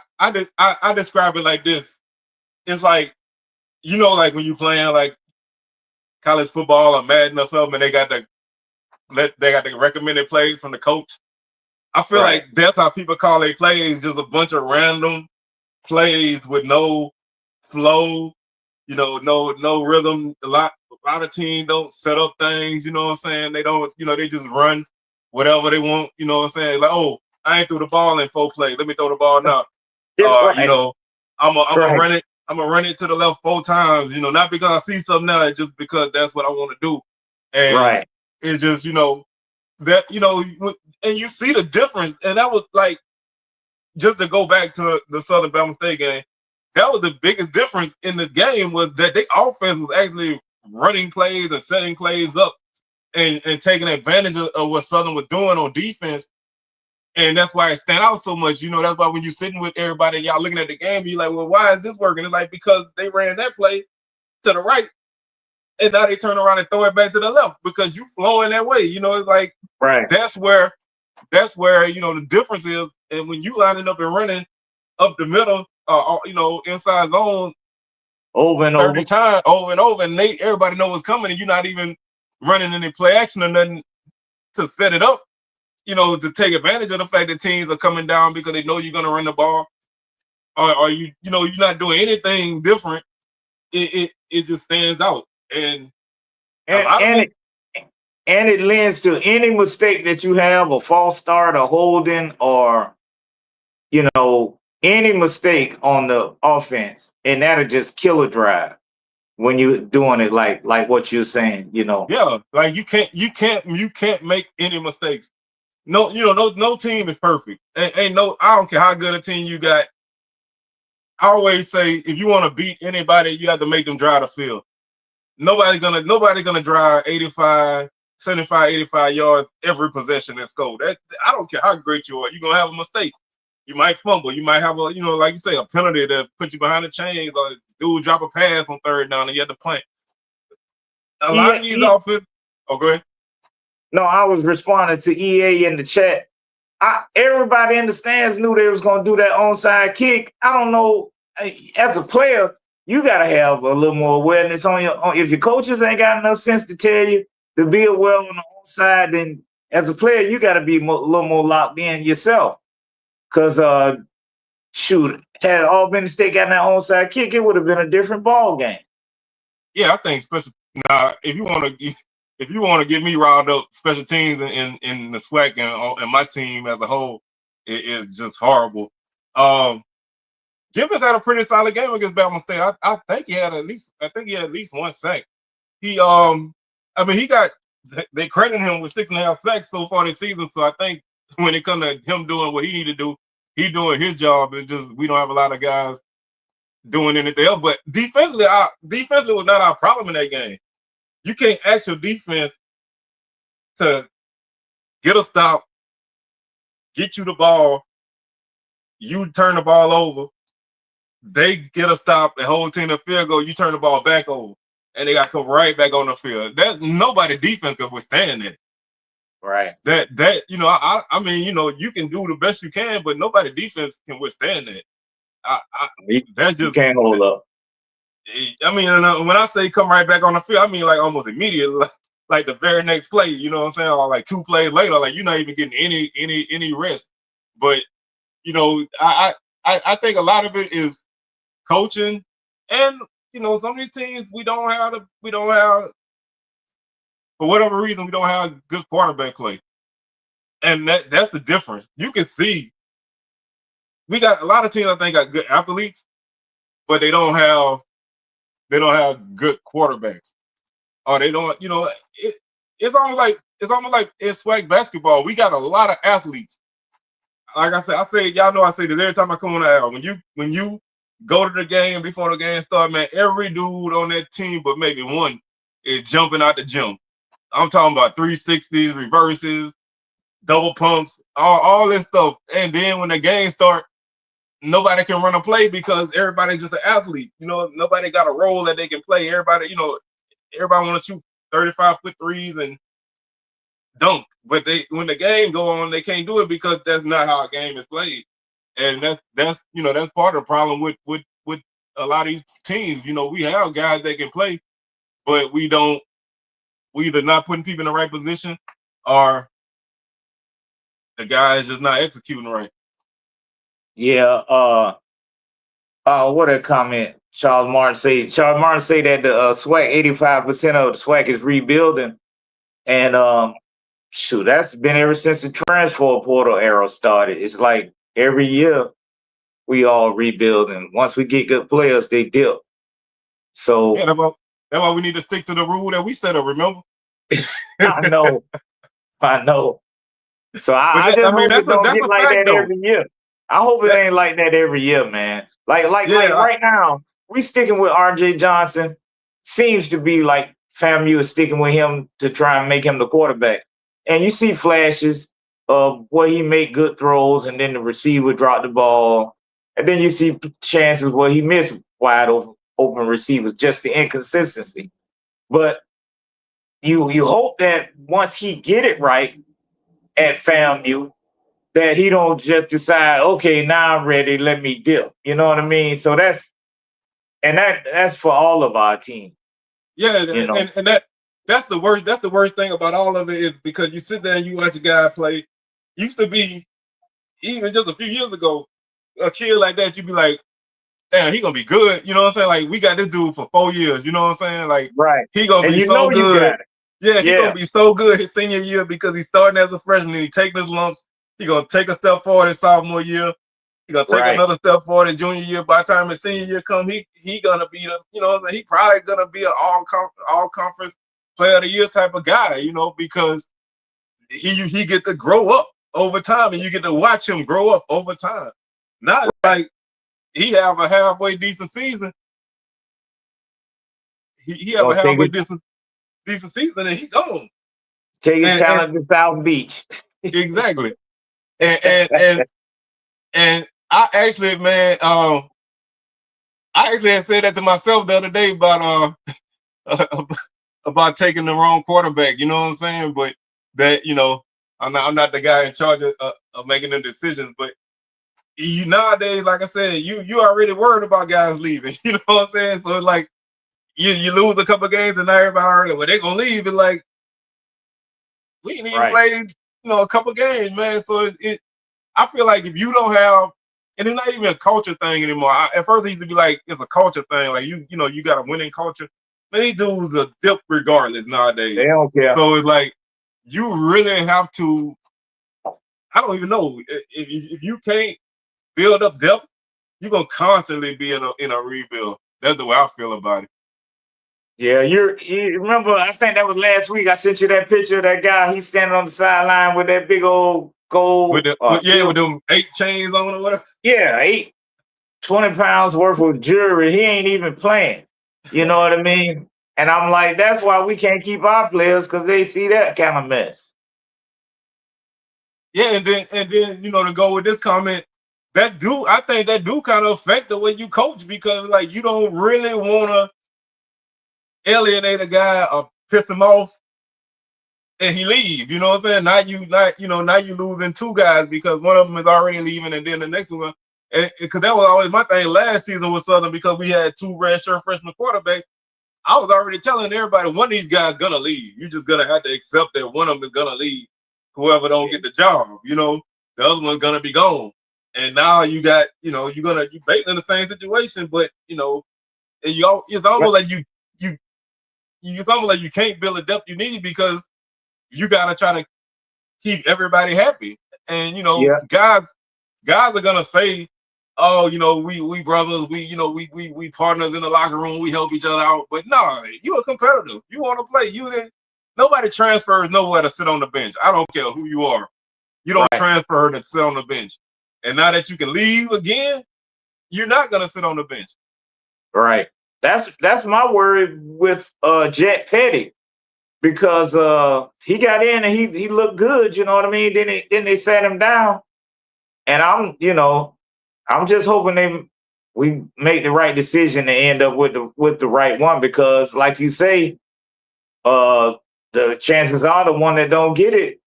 describe it like this. It's like, like when you playing like college football or Madden or something, and they got the recommended plays from the coach. I feel like that's how people call their plays, just a bunch of random plays with no flow, no rhythm. A lot of teams don't set up things, you know what I'm saying? They don't, they just run whatever they want, you know what I'm saying? Like, oh, I ain't threw the ball in 4 plays. Let me throw the ball now. I'm gonna run it to the left 4 times, not because I see something now, it's just because that's what I want to do. And it's just, that, and you see the difference. And that was like, just to go back to the Southern Bama State game, that was the biggest difference in the game was that their offense was actually running plays and setting plays up and taking advantage of what Southern was doing on defense. And that's why it stand out so much. That's why when you're sitting with everybody, y'all looking at the game, you're like, well, why is this working? It's like, because they ran that play to the right, and now they turn around and throw it back to the left because you flowing that way. It's like, right. That's where the difference is. And when you lining up and running up the middle, inside zone over and 30 over times, over and over, and everybody knows what's coming, and you're not even running any play action or nothing to set it up, to take advantage of the fact that teams are coming down because they know you're going to run the ball, or you're not doing anything different. It just stands out, and it lends to any mistake that you have, a false start, a holding, or any mistake on the offense, and that'll just kill a drive when you're doing it like what you're saying. Yeah, like you can't make any mistakes. No team is perfect. Ain't no. I don't care how good a team you got. I always say, if you want to beat anybody, you have to make them drive the field. Nobody's gonna drive 85, 75, 85 yards every possession and score. I don't care how great you are. You're gonna have a mistake. You might fumble. You might have a, like you say, a penalty that put you behind the chains, or dude drop a pass on third down and you have to punt. A lot of these offense. Oh, go ahead. No, I was responding to EA in the chat. Everybody in the stands knew they was going to do that onside kick. I don't know. As a player, you got to have a little more awareness if your coaches ain't got enough sense to tell you to be aware on the onside, then as a player, you got to be a little more locked in yourself. Because, had Albany State gotten that onside kick, it would have been a different ball game. Yeah, I think if you want to get me riled up, special teams in the SWAC and my team as a whole, it is just horrible. Gibbons had a pretty solid game against Albany State. I think he had at least one sack. They credit him with 6.5 sacks so far this season. So I think when it comes to him doing what he need to do, he doing his job. It's just we don't have a lot of guys doing anything else. But defensively was not our problem in that game. You can't ask your defense to get a stop, get you the ball, you turn the ball over, they get a stop, the whole team the field goal, you turn the ball back over, and they got to come right back on the field. Nobody defense can withstand that. Right. You can do the best you can, but nobody defense can withstand that. You can't hold up. When I say come right back on the field, I mean like almost immediately, like the very next play. You know what I'm saying? Or like 2 plays later, like you're not even getting any rest. But I think a lot of it is coaching, and some of these teams we don't have for whatever reason we don't have good quarterback play, and that's the difference. You can see we got a lot of teams I think got good athletes, but they don't have good quarterbacks, or they don't. It's almost like in SWAC basketball, we got a lot of athletes. Like I say, y'all know I say this every time I come on the air. When you go to the game before the game starts, man, every dude on that team, but maybe one, is jumping out the gym. I'm talking about 360s, reverses, double pumps, all this stuff. And then when the game starts, nobody can run a play because everybody's just an athlete. Nobody got a role that they can play. Everybody want to shoot 35-foot threes and dunk. But when the game go on, they can't do it because that's not how a game is played. And that's part of the problem with a lot of these teams. We have guys that can play, but we either not putting people in the right position, or the guy is just not executing right. Yeah. What a comment. Charles Martin say that the SWAC, 85% of the SWAC is rebuilding, and that's been ever since the transfer portal era started. It's like every year we all rebuilding. Once we get good players, they dip. So yeah, that's why we need to stick to the rule that we set up. Remember? I know. So I just hope it don't get like that every year. I hope it ain't like that every year, man. Like right now, we sticking with RJ Johnson. Seems to be like FAMU is sticking with him to try and make him the quarterback. And you see flashes of where he make good throws, and then the receiver drop the ball, and then you see chances where he missed wide open receivers, just the inconsistency. But you hope that once he get it right at FAMU, that he don't just decide, okay, now I'm ready, let me dip. You know what I mean? So that's for all of our team. Yeah, You know, and that's the worst. That's the worst thing about all of it is because you sit there and you watch a guy play. Used to be, even just a few years ago, a kid like that, you'd be like, damn, he gonna be good. You know what I'm saying? Like, we got this dude for 4 years. You know what I'm saying? Like, right. he gonna And be you so know you good. got it. Yeah, he Yeah. gonna be so good his senior year because he's starting as a freshman and he taking his lumps. He gonna take a step forward his sophomore year. He gonna take Right. another step forward his junior year. By the time his senior year come, he gonna be the, you know what I'm saying? He probably gonna be an all conference player of the year type of guy, you know, because he get to grow up over time and you get to watch him grow up over time. Not like he have a halfway decent season. He have a halfway decent season and he gone. Take his talent to South Beach. Exactly. And I actually, man, I actually had said that to myself the other day about about taking the wrong quarterback. You know what I'm saying? But that, you know, I'm not the guy in charge of making them decisions. But you nowadays, like I said, you already worried about guys leaving. You know what I'm saying? So like you lose a couple games and now everybody already, well, they're gonna leave. It's like we ain't even played, you know, a couple games, man. So I feel like if you don't have, and it's not even a culture thing anymore. At first, it used to be like it's a culture thing. Like you know, you got a winning culture. Man, these dudes are dip regardless nowadays. They don't care. So it's like you really have to. I don't even know if you can't build up depth, you're gonna constantly be in a rebuild. That's the way I feel about it. Yeah, you remember? I think that was last week. I sent you that picture of that guy. He's standing on the sideline with that big old gold. With them 8 chains on or whatever. Yeah, 20 pounds worth of jewelry. He ain't even playing. You know what I mean? And I'm like, that's why we can't keep our players, because they see that kind of mess. Yeah, and then you know, to go with this comment, I think that do kind of affect the way you coach, because like you don't really want to alienate a guy or piss him off and he leave. You know what I'm saying? Now you losing 2 guys because one of them is already leaving, and then the next one, because that was always my thing last season with Southern, because we had 2 redshirt freshman quarterbacks. I was already telling everybody one of these guys gonna leave. You're just gonna have to accept that one of them is gonna leave. Whoever don't get the job, you know, the other one's gonna be gone. And now you got, you know, you're basically in the same situation, but you know, and it's almost like it's almost like you can't build the depth you need, because you gotta try to keep everybody happy. And you know, guys are gonna say, oh, you know, we brothers, we partners in the locker room, we help each other out. But no, you're a competitor. You want to play. Nobody transfers nowhere to sit on the bench. I don't care who you are. You don't transfer to sit on the bench. And now that you can leave again, you're not gonna sit on the bench. Right. That's my worry with Jet Petty, because he got in and he looked good, you know what I mean? Then they sat him down. And I'm just hoping we make the right decision to end up with the right one, because like you say, the chances are the one that don't get it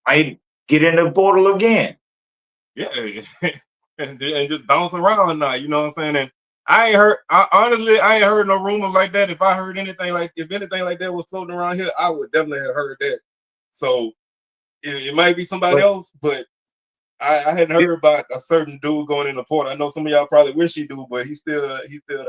might get in the portal again. Yeah, and just bounce around now. You know what I'm saying? And honestly, I ain't heard no rumors like that. If anything like that was floating around here, I would definitely have heard that. So it might be somebody else, but I hadn't heard about a certain dude going in the portal. I know some of y'all probably wish he do, but he's still there.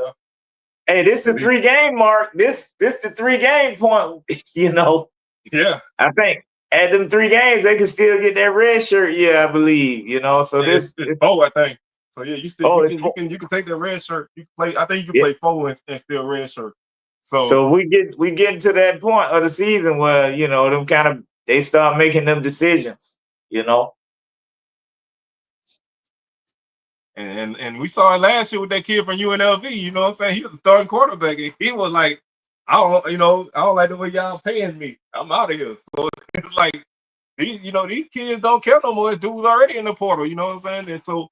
Hey, this is the 3-game mark. This the 3-game point, you know. Yeah. I think at them 3 games, they can still get that red shirt. Yeah, I believe, you know. So it's I think. So yeah, you can take that red shirt. You can play. I think you can play 4 and still red shirt. So we get to that point of the season where, you know, they start making them decisions, you know. And we saw it last year with that kid from UNLV. You know what I'm saying? He was a starting quarterback. And he was like, I don't like the way y'all paying me. I'm out of here. So it's like these kids don't care no more. Dudes already in the portal, you know what I'm saying? And so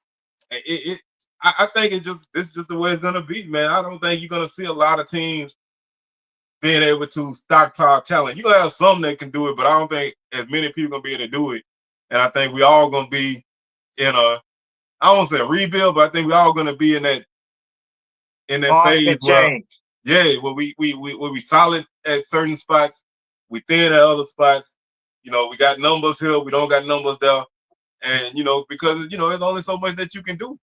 I think it's just the way it's gonna be, man. I don't think you're gonna see a lot of teams being able to stockpile talent. You're gonna have some that can do it, but I don't think as many people gonna be able to do it. And I think we all gonna be in I don't want to say a rebuild, but I think we all gonna be in that phase where where we solid at certain spots, we thin at other spots. We got numbers here, we don't got numbers there. And because there's only so much that you can do.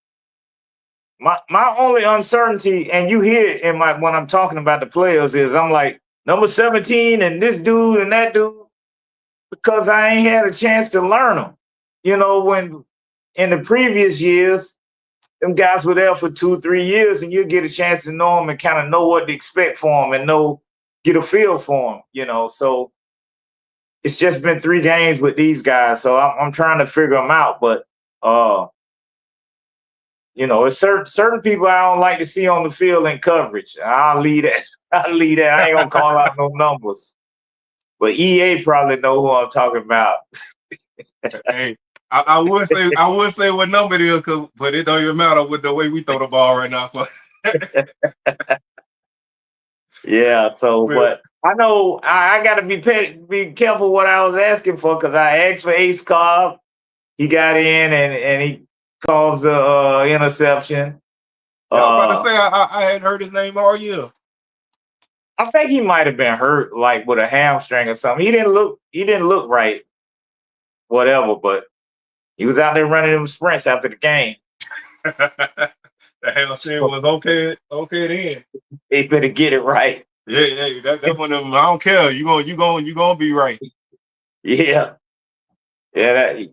My only uncertainty, and you hear it in when I'm talking about the players, is I'm like number 17 and this dude and that dude, because I ain't had a chance to learn them. When in the previous years, them guys were there for 2-3 years, and you get a chance to know them and kind of know what to expect for them and get a feel for them. So it's just been 3 games with these guys, so I'm trying to figure them out. But it's certain people I don't like to see on the field in coverage. I'll leave that. I ain't gonna call out no numbers. But EA probably know who I'm talking about. Hey, I would say what number it is, but it don't even matter with the way we throw the ball right now. So yeah. So, but I know I got to be careful what I was asking for, because I asked for Ace Cobb. He got in and he caused the interception. I was about to say I hadn't heard his name all year. I think he might have been hurt, like with a hamstring or something. He didn't look right. Whatever, but he was out there running them sprints after the game. The hamstring was okay then. They better get it right. Yeah, that one of them. I don't care. You gonna be right. Yeah.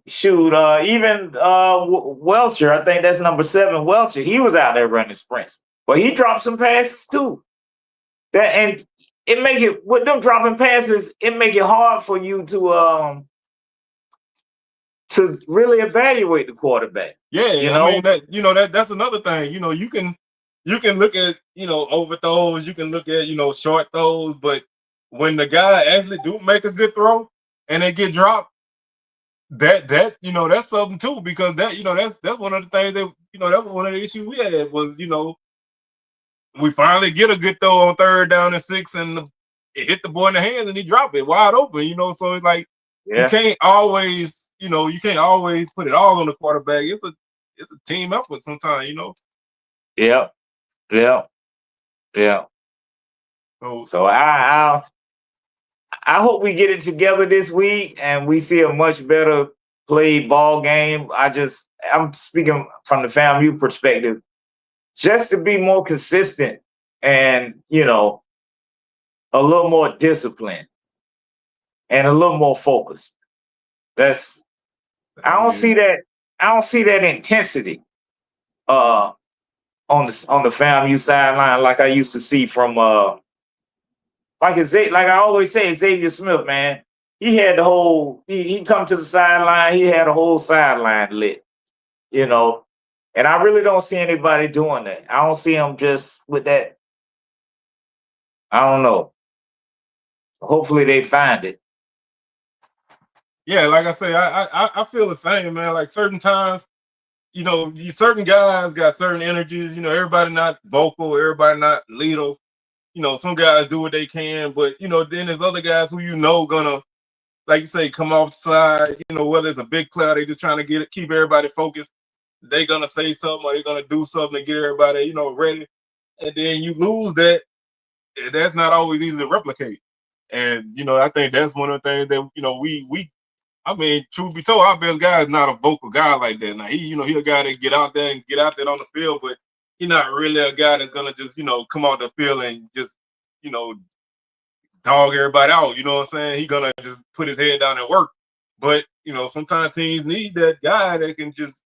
Shoot. Even Welcher, I think that's number 7. Welcher, he was out there running sprints, but he dropped some passes too. And it make it, with them dropping passes, it make it hard for you to really evaluate the quarterback. Yeah, I mean that's another thing. You can look at overthrows, you can look at short throws, but when the guy actually do make a good throw and they get dropped, that's something too, because that's one of the things that that was one of the issues we had was we finally get a good throw on 3rd down and 6, and it hit the boy in the hands and he dropped it wide open. So it's like you can't always put it all on the quarterback. It's a team effort sometimes. Yeah. So I hope we get it together this week and we see a much better played ball game. I'm speaking from the FAMU perspective, just to be more consistent and a little more disciplined and a little more focused. I don't see that intensity on the FAMU sideline like I used to see from like I always say, Xavier Smith, man. He had the whole he come to the sideline, he had a whole sideline lit, and I really don't see anybody doing that. I don't see him just with that. I don't know. Hopefully they find it. Yeah, like I say, I feel the same, man. Like certain times, certain guys got certain energies. Everybody not vocal, everybody not leader. Some guys do what they can, but then there's other guys who gonna, like you say, come off the side. Whether it's a big player, they just trying to keep everybody focused. They gonna say something or they gonna do something to get everybody, ready. And then you lose that. That's not always easy to replicate. And I think that's one of the things that I mean, truth be told, our best guy is not a vocal guy like that. Now he a guy that get out there on the field, but he's not really a guy that's gonna just come out the field and just dog everybody out. You know what I'm saying? He gonna just put his head down and work. But sometimes teams need that guy that can just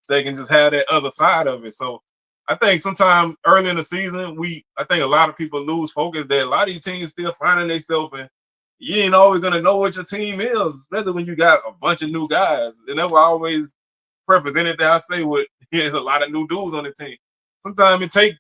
have that other side of it. So I think sometime early in the season, I think a lot of people lose focus that a lot of these teams still finding themselves, and you ain't always gonna know what your team is, especially when you got a bunch of new guys. And that's why I always preface anything I say with there's a lot of new dudes on the team. Sometimes it takes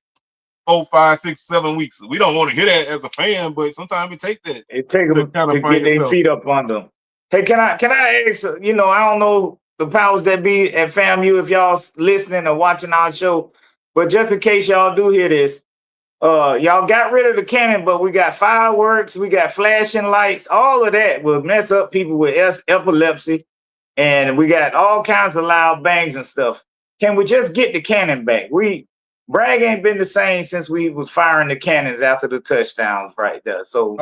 4, 5, 6, 7 weeks. We don't want to hear that as a fan, but sometimes it takes that. It take them kind to of find get their yourself. feet up under them. Hey, can I ask? You know, I don't know the powers that be at FAMU if y'all listening or watching our show, but just in case y'all do hear this, y'all got rid of the cannon, but we got fireworks, we got flashing lights, all of that will mess up people with epilepsy, and we got all kinds of loud bangs and stuff. Can we just get the cannon back? Bragg ain't been the same since we was firing the cannons after the touchdowns right there. So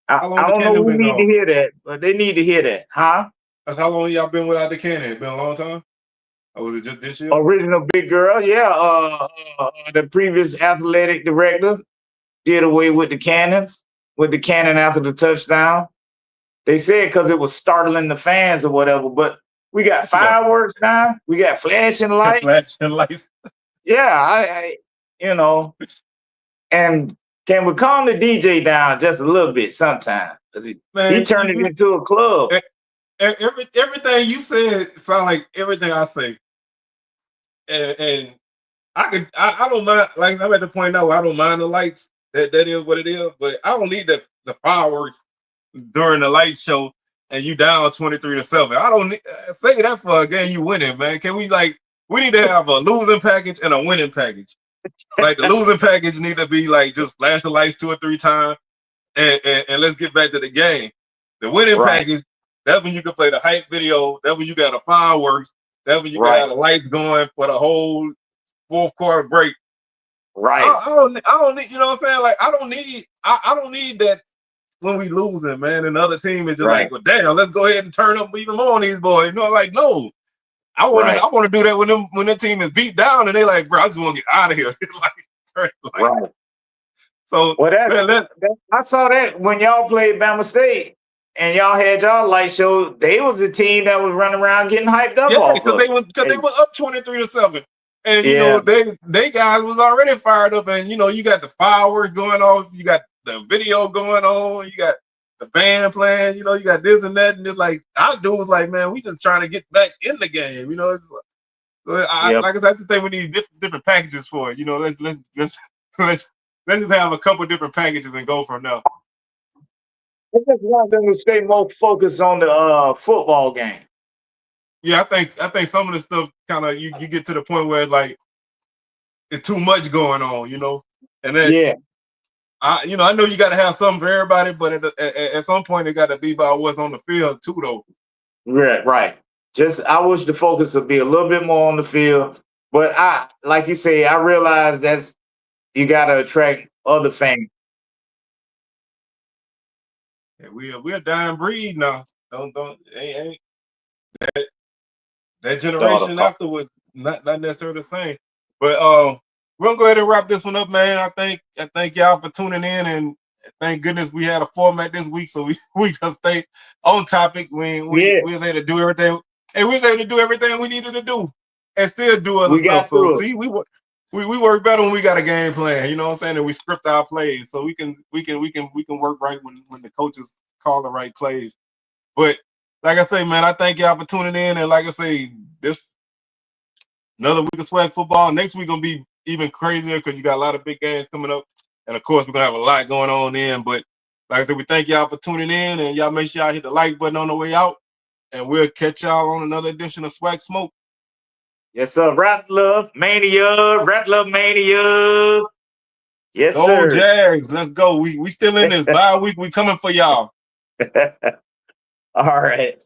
I don't know who need to hear that, but they need to hear that, huh? That's how long y'all been without the cannon? It been a long time? Or was it just this year? Original big girl, yeah. The previous athletic director did away with the cannons, with the cannon after the touchdown. They said because it was startling the fans or whatever, but we got fireworks now. We got flashing lights. Flashing lights. Yeah, I you know, and can we calm the DJ down just a little bit sometime? Because he turned it into a club. Everything you said sound like everything I say. And I don't mind, like I'm at the point now where I don't mind the lights. That is what it is, but I don't need the fireworks during the light show and you down 23-7. I don't need, say that for a game you winning, man. Can we need to have a losing package and a winning package. Like the losing package need to be like just flash the lights 2 or 3 times and let's get back to the game. The winning package, that's when you can play the hype video. That's when you got the fireworks. That's when you got the lights going for the whole fourth quarter break. Right. I don't need, you know what I'm saying? Like I don't need that when we losing, man. And the other team is just like, well, damn, let's go ahead and turn up even more on these boys. You know, like, no. I want to do that when the team is beat down and they like, bro, I just want to get out of here. Right. So I saw that when y'all played Bama State and y'all had y'all light show. They was the team that was running around getting hyped up. Yeah, because they were up 23-7. And you know, they guys was already fired up, and you know, you got the fireworks going off, you got the video going on, you got the band playing, you know, you got this and that, and it's like our dude was like, man, we just trying to get back in the game, you know. It's like I guess I just think we need different packages for it, you know. Let's just have a couple different packages and go from there. I just want them to stay more focused on the football game. Yeah, I think some of the stuff kind of you get to the point where it's like it's too much going on, you know. And then I know you got to have something for everybody, but at some point it got to be about what's on the field too, though. Right. Just I wish the focus would be a little bit more on the field, but like you say, I realize that's you got to attract other fans. Yeah, we're a dying breed now. Ain't that generation afterwards not necessarily the same. But we're gonna go ahead and wrap this one up, man. I thank y'all for tuning in, and thank goodness we had a format this week, so we can stay on topic. We was able to do everything, and we was able to do everything we needed to do, and still do other stuff. So see, we work better when we got a game plan. You know what I'm saying? And we script our plays, so we can work right when the coaches call the right plays. But like I say, man, I thank y'all for tuning in, and like I say, this another week of SWAC football. Next week gonna be even crazier because you got a lot of big games coming up, and of course we're gonna have a lot going on then. But like I said, we thank y'all for tuning in, and y'all make sure y'all hit the like button on the way out, and we'll catch y'all on another edition of SWAC Smoke. Yes, sir. Rap Love Mania. Yes, sir. Go Jags. Let's go. We still in this bye week. We coming for y'all. All right.